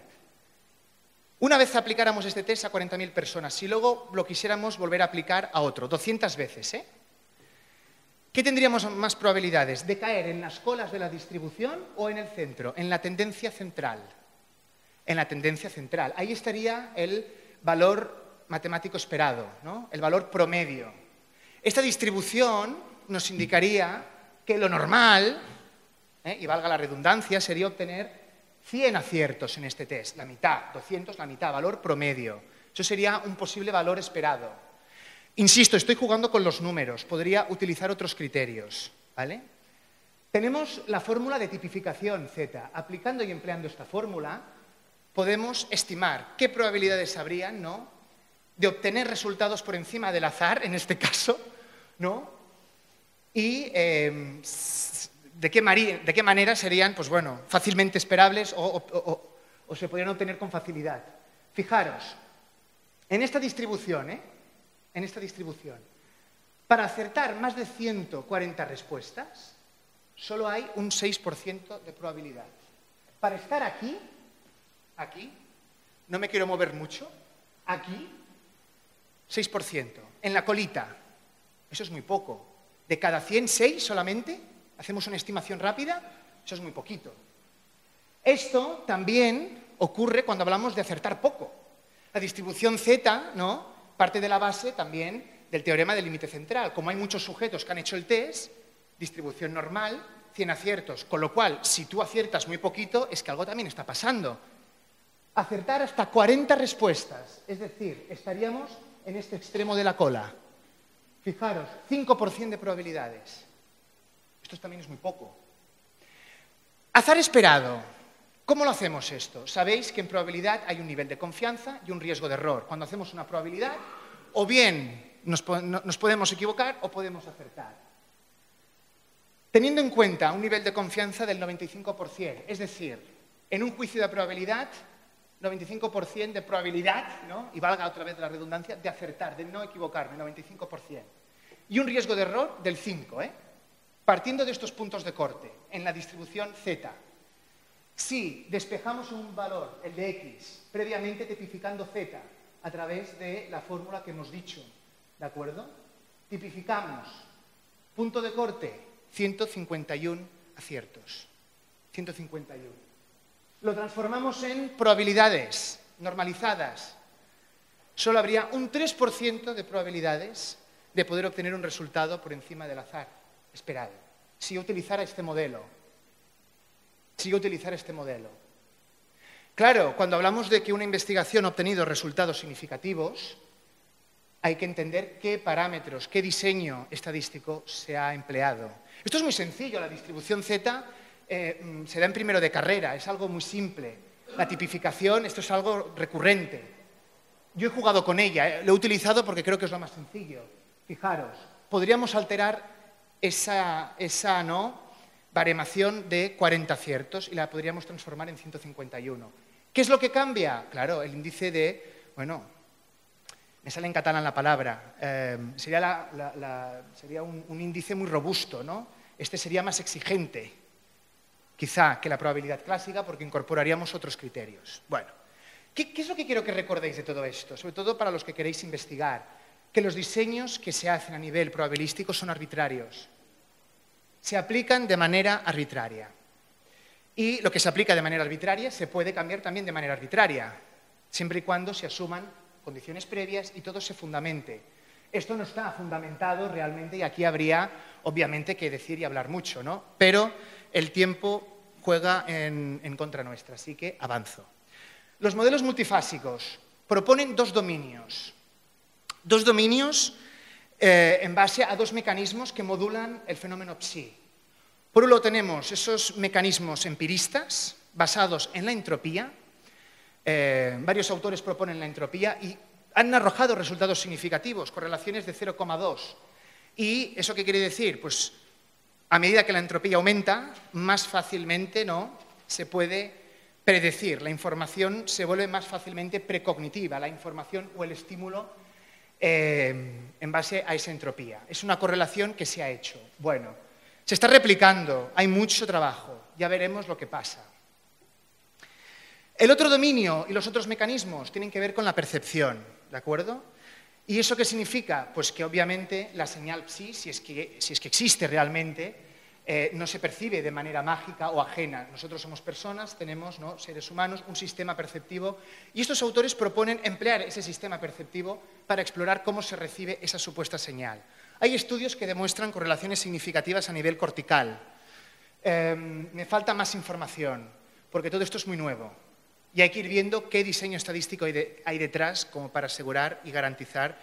Una vez aplicáramos este test a 40.000 personas, si luego lo quisiéramos volver a aplicar a otro, 200 veces, ¿qué tendríamos más probabilidades? ¿De caer en las colas de la distribución o en el centro? En la tendencia central. En la tendencia central. Ahí estaría el valor matemático esperado, ¿no?, el valor promedio. Esta distribución nos indicaría que lo normal, y valga la redundancia, sería obtener 100 aciertos en este test, la mitad, 200, la mitad, valor promedio. Eso sería un posible valor esperado. Insisto, estoy jugando con los números, podría utilizar otros criterios, ¿vale? Tenemos la fórmula de tipificación Z. Aplicando y empleando esta fórmula, podemos estimar qué probabilidades habrían, ¿no?, de obtener resultados por encima del azar, en este caso, ¿no?, y de qué manera serían, pues bueno, fácilmente esperables o se podrían obtener con facilidad. Fijaros, en esta distribución, para acertar más de 140 respuestas, solo hay un 6% de probabilidad. Para estar aquí, no me quiero mover mucho, aquí, 6%. En la colita, eso es muy poco. De cada 100, 6 solamente, hacemos una estimación rápida, eso es muy poquito. Esto también ocurre cuando hablamos de acertar poco. La distribución Z, ¿no?, parte de la base también del teorema del límite central. Como hay muchos sujetos que han hecho el test, distribución normal, 100 aciertos, con lo cual, si tú aciertas muy poquito, es que algo también está pasando. Acertar hasta 40 respuestas, es decir, estaríamos en este extremo de la cola. Fijaros, 5% de probabilidades. Esto también es muy poco. Azar esperado. ¿Cómo lo hacemos esto? Sabéis que en probabilidad hay un nivel de confianza y un riesgo de error. Cuando hacemos una probabilidad, o bien nos podemos equivocar o podemos acertar. Teniendo en cuenta un nivel de confianza del 95%, es decir, en un juicio de probabilidad, 95% de probabilidad, ¿no?, y valga otra vez la redundancia, de acertar, de no equivocarme, 95%. Y un riesgo de error del 5%, Partiendo de estos puntos de corte, en la distribución Z, si despejamos un valor, el de X, previamente tipificando Z a través de la fórmula que hemos dicho, ¿de acuerdo? Tipificamos, punto de corte, 151 aciertos. 151. Lo transformamos en probabilidades normalizadas. Solo habría un 3% de probabilidades de poder obtener un resultado por encima del azar esperado, si yo utilizara este modelo. Claro, cuando hablamos de que una investigación ha obtenido resultados significativos, hay que entender qué parámetros, qué diseño estadístico se ha empleado. Esto es muy sencillo, la distribución Z se da en primero de carrera, es algo muy simple. La tipificación, esto es algo recurrente. Yo he jugado con ella, lo he utilizado porque creo que es lo más sencillo. Fijaros, podríamos alterar esa baremación de 40 aciertos y la podríamos transformar en 151. ¿Qué es lo que cambia? Claro, el índice de, bueno, me sale en catalán la palabra, sería un índice muy robusto, ¿no? Este sería más exigente. quizá, que la probabilidad clásica, porque incorporaríamos otros criterios. Bueno, ¿qué es lo que quiero que recordéis de todo esto? Sobre todo para los que queréis investigar, que los diseños que se hacen a nivel probabilístico son arbitrarios. Se aplican de manera arbitraria. Y lo que se aplica de manera arbitraria se puede cambiar también de manera arbitraria, siempre y cuando se asuman condiciones previas y todo se fundamente. Esto no está fundamentado realmente y aquí habría, obviamente, que decir y hablar mucho, ¿no? Pero el tiempo juega en contra nuestra, así que avanzo. Los modelos multifásicos proponen dos dominios. Dos dominios en base a dos mecanismos que modulan el fenómeno psi. Por un lado tenemos esos mecanismos empiristas basados en la entropía. Varios autores proponen la entropía y han arrojado resultados significativos, correlaciones de 0,2. ¿Y eso qué quiere decir? Pues a medida que la entropía aumenta, más fácilmente, ¿no?, se puede predecir. La información se vuelve más fácilmente precognitiva, la información o el estímulo en base a esa entropía. Es una correlación que se ha hecho. Bueno, se está replicando, hay mucho trabajo, ya veremos lo que pasa. El otro dominio y los otros mecanismos tienen que ver con la percepción, ¿de acuerdo? ¿Y eso qué significa? Pues que obviamente la señal psi, si es que existe realmente, no se percibe de manera mágica o ajena. Nosotros somos personas, tenemos, ¿no?, seres humanos, un sistema perceptivo y estos autores proponen emplear ese sistema perceptivo para explorar cómo se recibe esa supuesta señal. Hay estudios que demuestran correlaciones significativas a nivel cortical. Me falta más información, porque todo esto es muy nuevo. Y hay que ir viendo qué diseño estadístico hay detrás como para asegurar y garantizar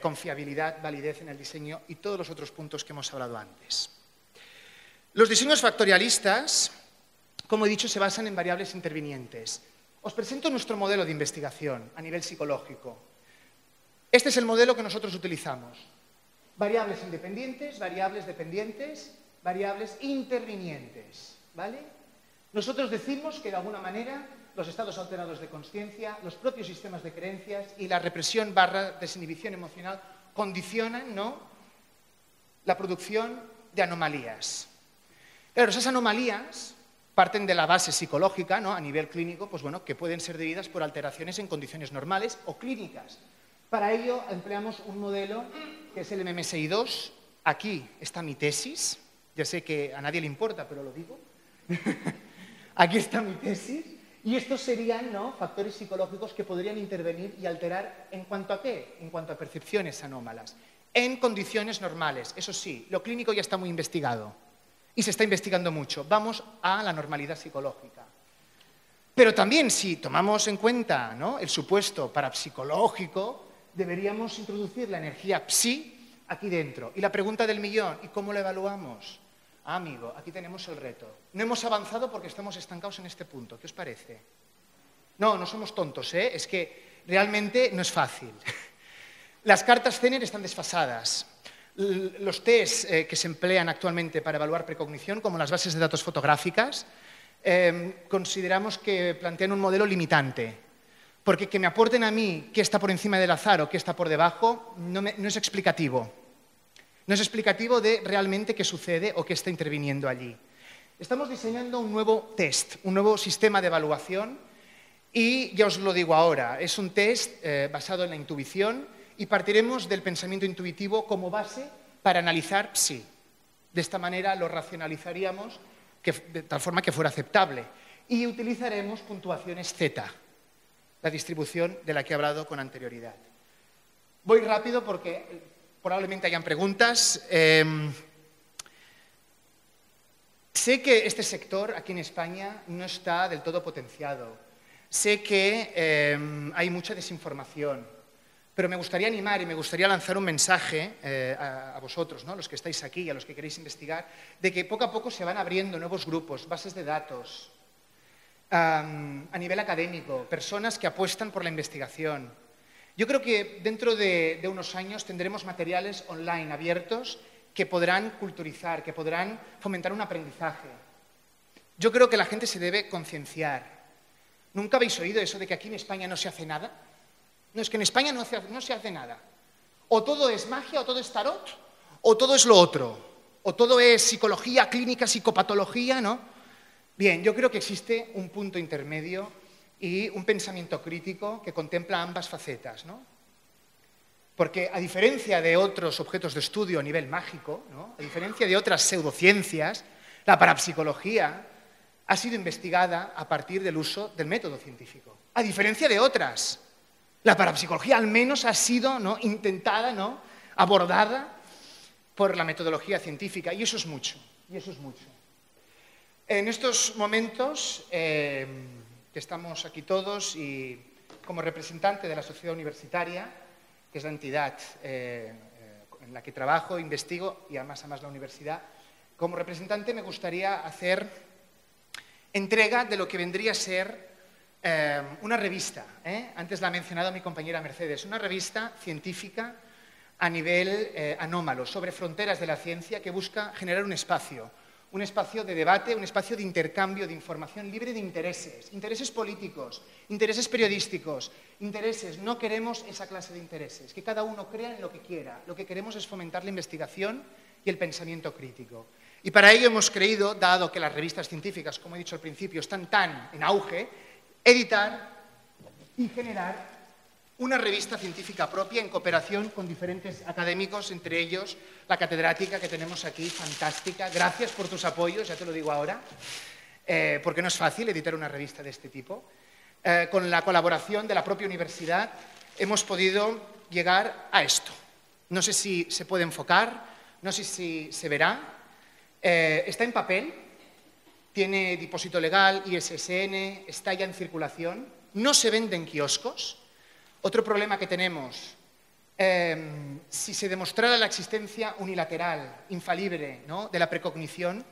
confiabilidad, validez en el diseño y todos los otros puntos que hemos hablado antes. Los diseños factorialistas, como he dicho, se basan en variables intervinientes. Os presento nuestro modelo de investigación a nivel psicológico. Este es el modelo que nosotros utilizamos. Variables independientes, variables dependientes, variables intervinientes, ¿vale? Nosotros decimos que de alguna manera los estados alterados de consciencia, los propios sistemas de creencias y la represión / desinhibición emocional condicionan, ¿no?, la producción de anomalías. Claro, esas anomalías parten de la base psicológica, ¿no?, a nivel clínico, pues bueno, que pueden ser debidas por alteraciones en condiciones normales o clínicas. Para ello empleamos un modelo que es el MMSI2. Aquí está mi tesis. Ya sé que a nadie le importa, pero lo digo. Aquí está mi tesis. Y estos serían, ¿no?, factores psicológicos que podrían intervenir y alterar ¿en cuanto a qué? En cuanto a percepciones anómalas. En condiciones normales. Eso sí, lo clínico ya está muy investigado. Y se está investigando mucho. Vamos a la normalidad psicológica. Pero también, si tomamos en cuenta, ¿no?, el supuesto parapsicológico, deberíamos introducir la energía psi aquí dentro. Y la pregunta del millón, ¿y cómo la evaluamos? Ah, amigo, aquí tenemos el reto. No hemos avanzado porque estamos estancados en este punto. ¿Qué os parece? No, no somos tontos, ¿eh? Es que realmente no es fácil. Las cartas Zener están desfasadas. Los test que se emplean actualmente para evaluar precognición, como las bases de datos fotográficas, consideramos que plantean un modelo limitante. Porque que me aporten a mí qué está por encima del azar o qué está por debajo no es explicativo. No es explicativo de realmente qué sucede o qué está interviniendo allí. Estamos diseñando un nuevo test, un nuevo sistema de evaluación y ya os lo digo ahora, es un test basado en la intuición y partiremos del pensamiento intuitivo como base para analizar psi. De esta manera lo racionalizaríamos de tal forma que fuera aceptable y utilizaremos puntuaciones Z, la distribución de la que he hablado con anterioridad. Voy rápido porque probablemente hayan preguntas. Sé que este sector aquí en España no está del todo potenciado. Sé que hay mucha desinformación, pero me gustaría animar y me gustaría lanzar un mensaje a vosotros, ¿no?, los que estáis aquí y a los que queréis investigar, de que poco a poco se van abriendo nuevos grupos, bases de datos, a nivel académico, personas que apuestan por la investigación. Yo creo que dentro de unos años tendremos materiales online abiertos que podrán culturizar, que podrán fomentar un aprendizaje. Yo creo que la gente se debe concienciar. ¿Nunca habéis oído eso de que aquí en España no se hace nada? No, es que en España no se hace nada. O todo es magia, o todo es tarot, o todo es lo otro. O todo es psicología clínica, psicopatología, ¿no? Bien, yo creo que existe un punto intermedio y un pensamiento crítico que contempla ambas facetas, ¿no? Porque a diferencia de otros objetos de estudio a nivel mágico, ¿no?, a diferencia de otras pseudociencias, la parapsicología ha sido investigada a partir del uso del método científico. A diferencia de otras, la parapsicología al menos ha sido, ¿no?, intentada, ¿no?, abordada por la metodología científica, y eso es mucho, y eso es mucho. En estos momentos que estamos aquí todos y como representante de la sociedad universitaria, que es la entidad en la que trabajo, investigo y además la universidad, como representante me gustaría hacer entrega de lo que vendría a ser una revista, antes la ha mencionado mi compañera Mercedes, una revista científica a nivel anómalo, sobre fronteras de la ciencia, que busca generar un espacio de debate, un espacio de intercambio de información libre de intereses, intereses políticos, intereses periodísticos, intereses. No queremos esa clase de intereses, que cada uno crea en lo que quiera. Lo que queremos es fomentar la investigación y el pensamiento crítico. Y para ello hemos creído, dado que las revistas científicas, como he dicho al principio, están tan en auge, editar y generar una revista científica propia en cooperación con diferentes académicos, entre ellos la catedrática que tenemos aquí, fantástica. Gracias por tus apoyos, ya te lo digo ahora, porque no es fácil editar una revista de este tipo. Con la colaboración de la propia universidad hemos podido llegar a esto. No sé si se puede enfocar, no sé si se verá. Está en papel, tiene depósito legal, ISSN, está ya en circulación, no se vende en kioscos. Otro problema que tenemos, si se demostrara la existencia unilateral, infalible, ¿no?, de la precognición,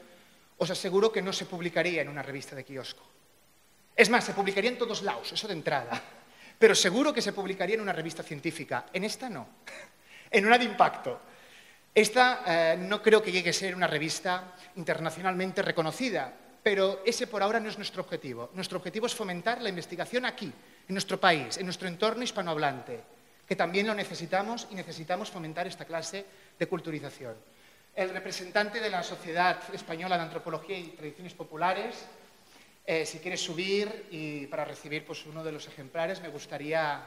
os aseguro que no se publicaría en una revista de kiosco. Es más, se publicaría en todos lados, eso de entrada, pero seguro que se publicaría en una revista científica. En esta no, en una de impacto. Esta no creo que llegue a ser una revista internacionalmente reconocida, pero ese por ahora no es nuestro objetivo. Nuestro objetivo es fomentar la investigación aquí, en nuestro país, en nuestro entorno hispanohablante, que también lo necesitamos y necesitamos fomentar esta clase de culturización. El representante de la Sociedad Española de Antropología y Tradiciones Populares, si quiere subir y para recibir pues, uno de los ejemplares, me gustaría...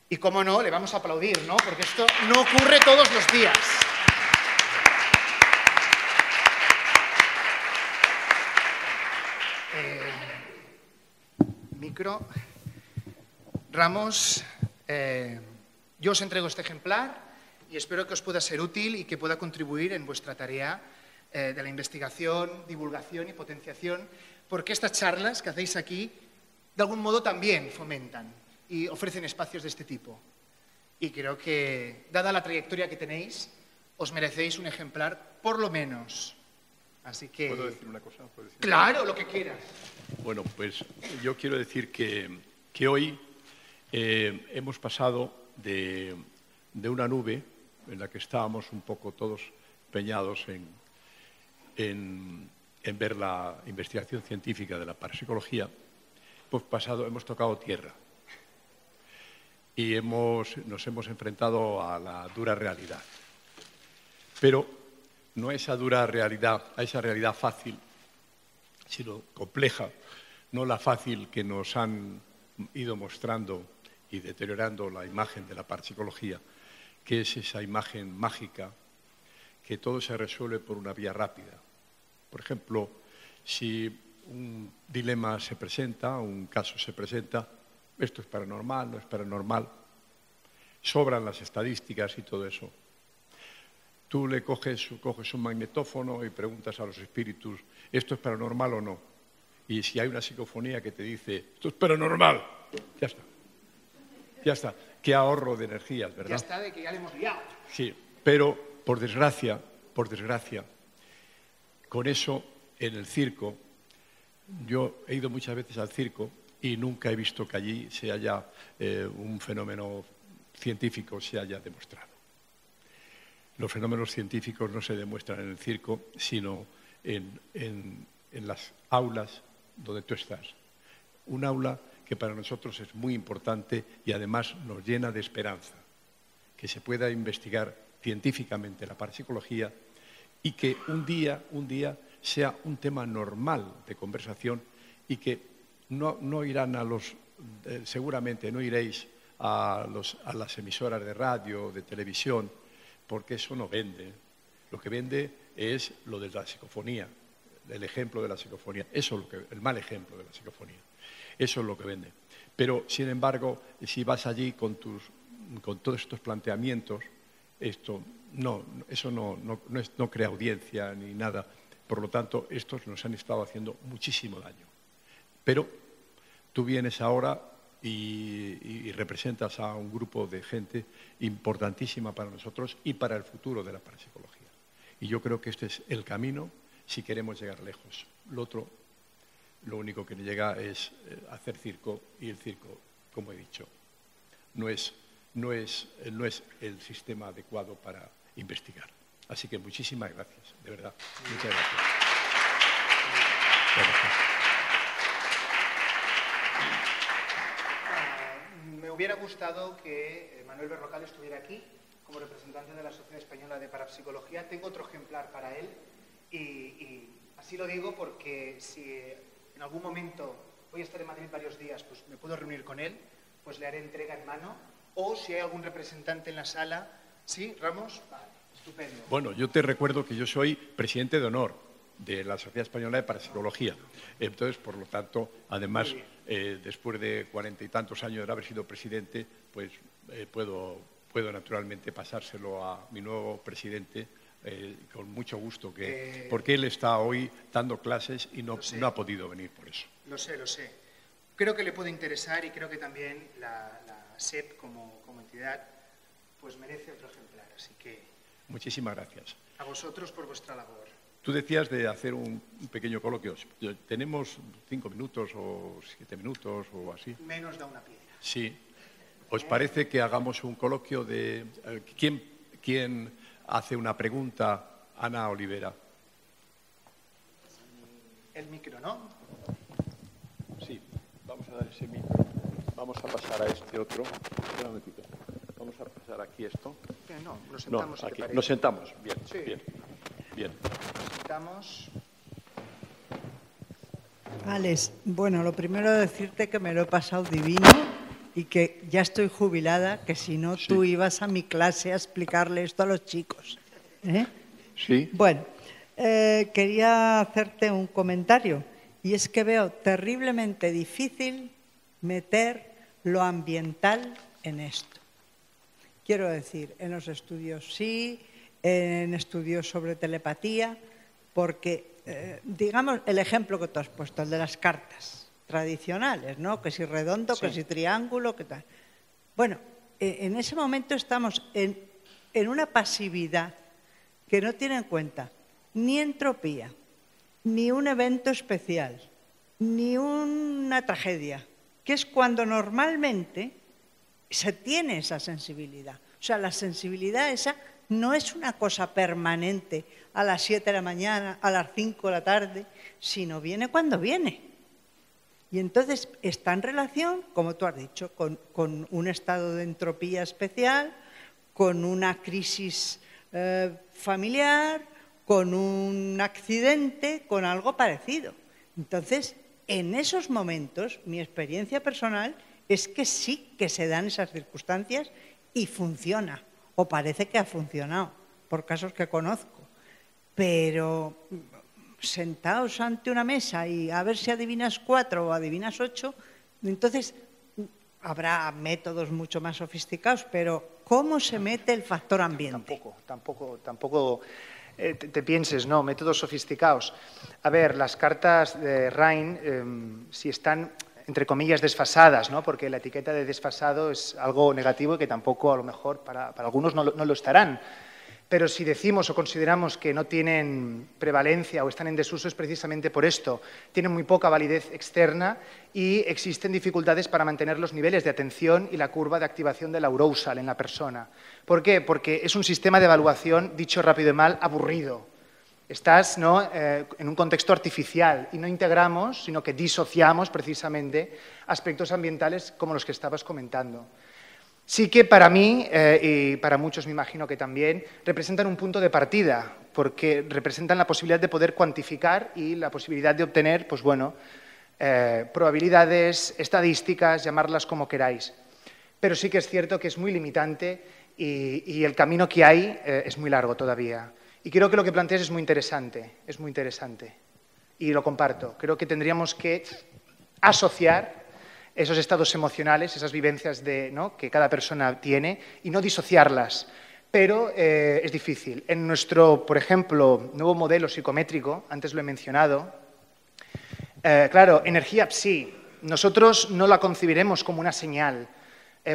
y cómo no, le vamos a aplaudir, ¿no?, porque esto no ocurre todos los días. Micro. Ramos, yo os entrego este ejemplar y espero que os pueda ser útil y que pueda contribuir en vuestra tarea de la investigación, divulgación y potenciación, porque estas charlas que hacéis aquí, de algún modo también fomentan y ofrecen espacios de este tipo. Y creo que, dada la trayectoria que tenéis, os merecéis un ejemplar, por lo menos. Así que...
¿Puedo decir una cosa?
Claro, lo que quieras.
Bueno, pues yo quiero decir que hoy hemos pasado de una nube en la que estábamos un poco todos empeñados en ver la investigación científica de la parapsicología, hemos tocado tierra y nos hemos enfrentado a la dura realidad. Pero no a esa dura realidad, a esa realidad fácil, sino compleja, no la fácil que nos han ido mostrando y deteriorando la imagen de la parapsicología, que es esa imagen mágica, que todo se resuelve por una vía rápida. Por ejemplo, si un dilema se presenta, un caso se presenta, esto es paranormal, no es paranormal, sobran las estadísticas y todo eso. Tú le coges un magnetófono y preguntas a los espíritus, ¿esto es paranormal o no? Y si hay una psicofonía que te dice, esto es paranormal, ya está. Ya está. Qué ahorro de energías, ¿verdad?
Ya está, de que ya le hemos liado.
Sí, pero por desgracia, con eso en el circo, yo he ido muchas veces al circo y nunca he visto que allí se haya un fenómeno científico se haya demostrado. Los fenómenos científicos no se demuestran en el circo, sino en las aulas donde tú estás. Un aula que para nosotros es muy importante y además nos llena de esperanza, que se pueda investigar científicamente la parapsicología y que un día sea un tema normal de conversación y que no irán seguramente no iréis a las emisoras de radio, de televisión, porque eso no vende. Lo que vende es lo de la psicofonía, el ejemplo de la psicofonía, eso es el mal ejemplo de la psicofonía. Eso es lo que vende. Pero, sin embargo, si vas allí con todos estos planteamientos, eso no crea audiencia ni nada. Por lo tanto, estos nos han estado haciendo muchísimo daño. Pero tú vienes ahora y representas a un grupo de gente importantísima para nosotros y para el futuro de la parapsicología. Y yo creo que este es el camino si queremos llegar lejos. Lo único que llega es hacer circo, y el circo, como he dicho, no es el sistema adecuado para investigar. Así que muchísimas gracias, de verdad. Muchas gracias.
Me hubiera gustado que Manuel Berrocal estuviera aquí como representante de la Sociedad Española de Parapsicología. Tengo otro ejemplar para él y así lo digo porque si en algún momento voy a estar en Madrid varios días, pues me puedo reunir con él, pues le haré entrega en mano. O si hay algún representante en la sala. ¿Sí, Ramos? Vale, estupendo.
Bueno, yo te recuerdo que yo soy presidente de honor de la Sociedad Española de Parapsicología. Entonces, por lo tanto, además, después de 40 y tantos años de haber sido presidente, pues puedo naturalmente pasárselo a mi nuevo presidente con mucho gusto, porque él está hoy dando clases y no ha podido venir por eso.
Lo sé. Creo que le puede interesar y creo que también la SEP como entidad pues merece otro ejemplar. Así que...
Muchísimas gracias.
A vosotros por vuestra labor.
Tú decías de hacer un pequeño coloquio. ¿Tenemos 5 minutos o 7 minutos o así?
Menos da una piedra.
Sí. ¿Os parece que hagamos un coloquio de... ¿Quién hace una pregunta? Ana Olivera.
El micro, ¿no?
Sí. Vamos a dar ese micro. Vamos a pasar a este otro. Espera un momentito. Vamos a pasar aquí esto.
No, nos sentamos.
No, aquí. Nos sentamos. Bien,
sí.
Bien.
Nos sentamos.
Alex, bueno, lo primero decirte que me lo he pasado divino y que ya estoy jubilada, que si no tú ibas a mi clase a explicarle esto a los chicos.
Sí.
Bueno, quería hacerte un comentario y es que veo terriblemente difícil meter lo ambiental en esto. Quiero decir, en los estudios sí, en estudios sobre telepatía, porque, digamos, el ejemplo que tú has puesto, el de las cartas tradicionales, ¿no? Que si redondo, que si triángulo, que tal. Bueno, en ese momento estamos en una pasividad que no tiene en cuenta ni entropía, ni un evento especial, ni una tragedia, que es cuando normalmente se tiene esa sensibilidad. O sea, la sensibilidad esa no es una cosa permanente a las 7 de la mañana, a las 5 de la tarde, sino viene cuando viene. Y entonces está en relación, como tú has dicho, con un estado de entropía especial, con una crisis familiar, con un accidente, con algo parecido. Entonces, en esos momentos, mi experiencia personal es que sí que se dan esas circunstancias y funciona, o parece que ha funcionado, por casos que conozco. Pero sentados ante una mesa y a ver si adivinas 4 o adivinas 8, entonces habrá métodos mucho más sofisticados, pero ¿cómo se mete el factor ambiente?
Tampoco te pienses, no, métodos sofisticados. A ver, las cartas de Rhine, si están, entre comillas, desfasadas, ¿no? Porque la etiqueta de desfasado es algo negativo y que tampoco, a lo mejor, para algunos no lo estarán. Pero si decimos o consideramos que no tienen prevalencia o están en desuso es precisamente por esto. Tienen muy poca validez externa y existen dificultades para mantener los niveles de atención y la curva de activación del arousal en la persona. ¿Por qué? Porque es un sistema de evaluación, dicho rápido y mal, aburrido. Estás, ¿no?, en un contexto artificial y no integramos, sino que disociamos precisamente aspectos ambientales como los que estabas comentando. Sí que para mí, y para muchos me imagino que también, representan un punto de partida, porque representan la posibilidad de poder cuantificar y la posibilidad de obtener, pues bueno, probabilidades, estadísticas, llamarlas como queráis. Pero sí que es cierto que es muy limitante y el camino que hay es muy largo todavía. Y creo que lo que planteas es muy interesante, y lo comparto. Creo que tendríamos que asociar esos estados emocionales, esas vivencias ¿no?, que cada persona tiene, y no disociarlas. Pero es difícil. En nuestro, por ejemplo, nuevo modelo psicométrico, antes lo he mencionado, claro, energía psi, nosotros no la concebiremos como una señal,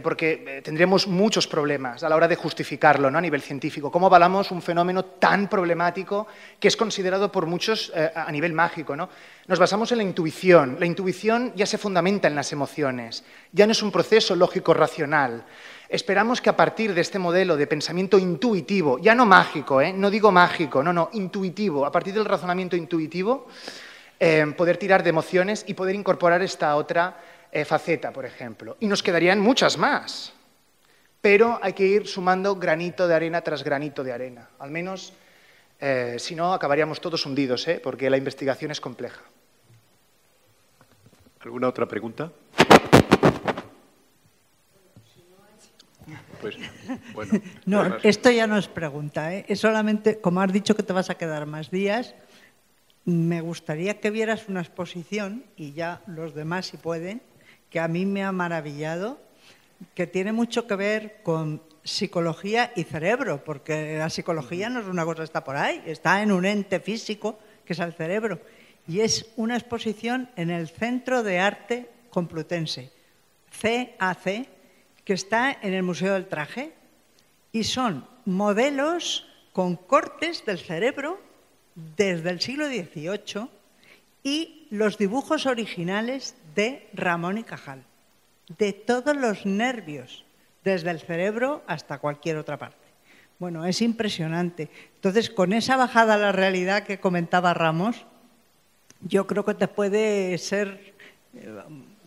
porque tendremos muchos problemas a la hora de justificarlo, ¿no?, a nivel científico. ¿Cómo avalamos un fenómeno tan problemático que es considerado por muchos a nivel mágico, ¿no? Nos basamos en la intuición. La intuición ya se fundamenta en las emociones, ya no es un proceso lógico-racional. Esperamos que a partir de este modelo de pensamiento intuitivo, ya no mágico, no digo mágico, no, intuitivo, a partir del razonamiento intuitivo, poder tirar de emociones y poder incorporar esta otra faceta, por ejemplo. Y nos quedarían muchas más, pero hay que ir sumando granito de arena tras granito de arena. Al menos, si no, acabaríamos todos hundidos, porque la investigación es compleja.
¿Alguna otra pregunta? Pues, bueno.
No,
además,
esto ya no es pregunta, es solamente, como has dicho que te vas a quedar más días, me gustaría que vieras una exposición, y ya los demás si pueden, que a mí me ha maravillado, que tiene mucho que ver con psicología y cerebro, porque la psicología no es una cosa que está por ahí, está en un ente físico que es el cerebro. Y es una exposición en el Centro de Arte Complutense, CAC, que está en el Museo del Traje, y son modelos con cortes del cerebro desde el siglo XVIII y los dibujos originales de Ramón y Cajal, de todos los nervios, desde el cerebro hasta cualquier otra parte. Bueno, es impresionante. Entonces, con esa bajada a la realidad que comentaba Ramos, yo creo que te puede ser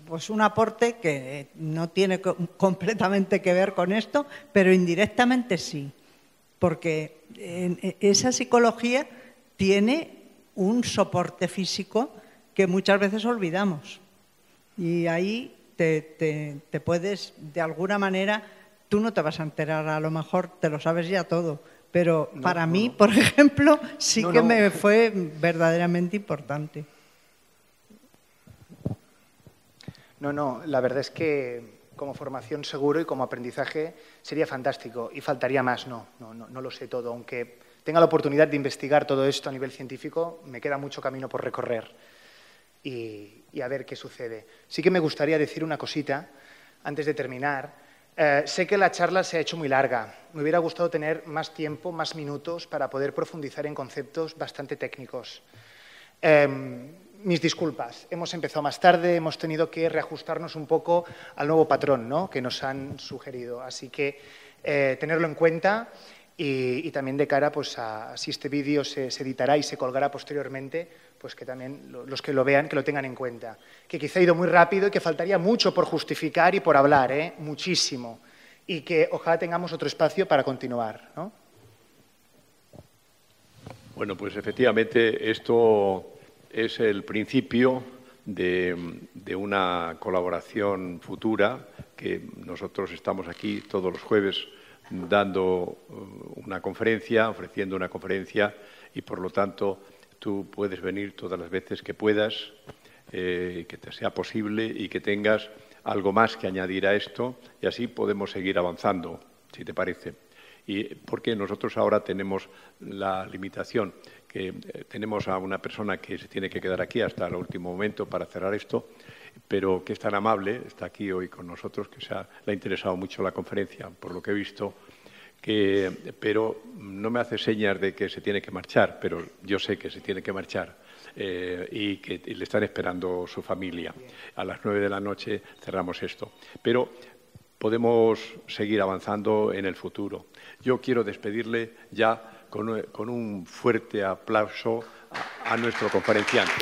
pues un aporte que no tiene completamente que ver con esto, pero indirectamente sí, porque esa psicología tiene un soporte físico que muchas veces olvidamos. Y ahí te puedes, de alguna manera, tú no te vas a enterar, a lo mejor te lo sabes ya todo, pero para mí, por ejemplo, sí que me fue verdaderamente importante.
No, la verdad es que como formación seguro y como aprendizaje sería fantástico y faltaría más, no lo sé todo. Aunque tenga la oportunidad de investigar todo esto a nivel científico, me queda mucho camino por recorrer y a ver qué sucede. Sí que me gustaría decir una cosita antes de terminar. Sé que la charla se ha hecho muy larga. Me hubiera gustado tener más tiempo, más minutos para poder profundizar en conceptos bastante técnicos. Mis disculpas, hemos empezado más tarde, hemos tenido que reajustarnos un poco al nuevo patrón, ¿no?, que nos han sugerido. Así que tenerlo en cuenta y también de cara pues, a si este vídeo se editará y se colgará posteriormente, pues que también los que lo vean, que lo tengan en cuenta. Que quizá ha ido muy rápido y que faltaría mucho por justificar y por hablar, muchísimo. Y que ojalá tengamos otro espacio para continuar, ¿no?
Bueno, pues efectivamente esto es el principio de una colaboración futura, que nosotros estamos aquí todos los jueves dando una conferencia, ofreciendo una conferencia, y por lo tanto tú puedes venir todas las veces que puedas, que te sea posible y que tengas algo más que añadir a esto, y así podemos seguir avanzando, si te parece. Y porque nosotros ahora tenemos la limitación que tenemos a una persona que se tiene que quedar aquí hasta el último momento para cerrar esto, pero que es tan amable, está aquí hoy con nosotros, que le ha interesado mucho la conferencia, por lo que he visto, pero no me hace señas de que se tiene que marchar, pero yo sé que se tiene que marchar y que le están esperando su familia. A las 9 de la noche cerramos esto, pero podemos seguir avanzando en el futuro. Yo quiero despedirle ya con un fuerte aplauso a nuestro conferenciante.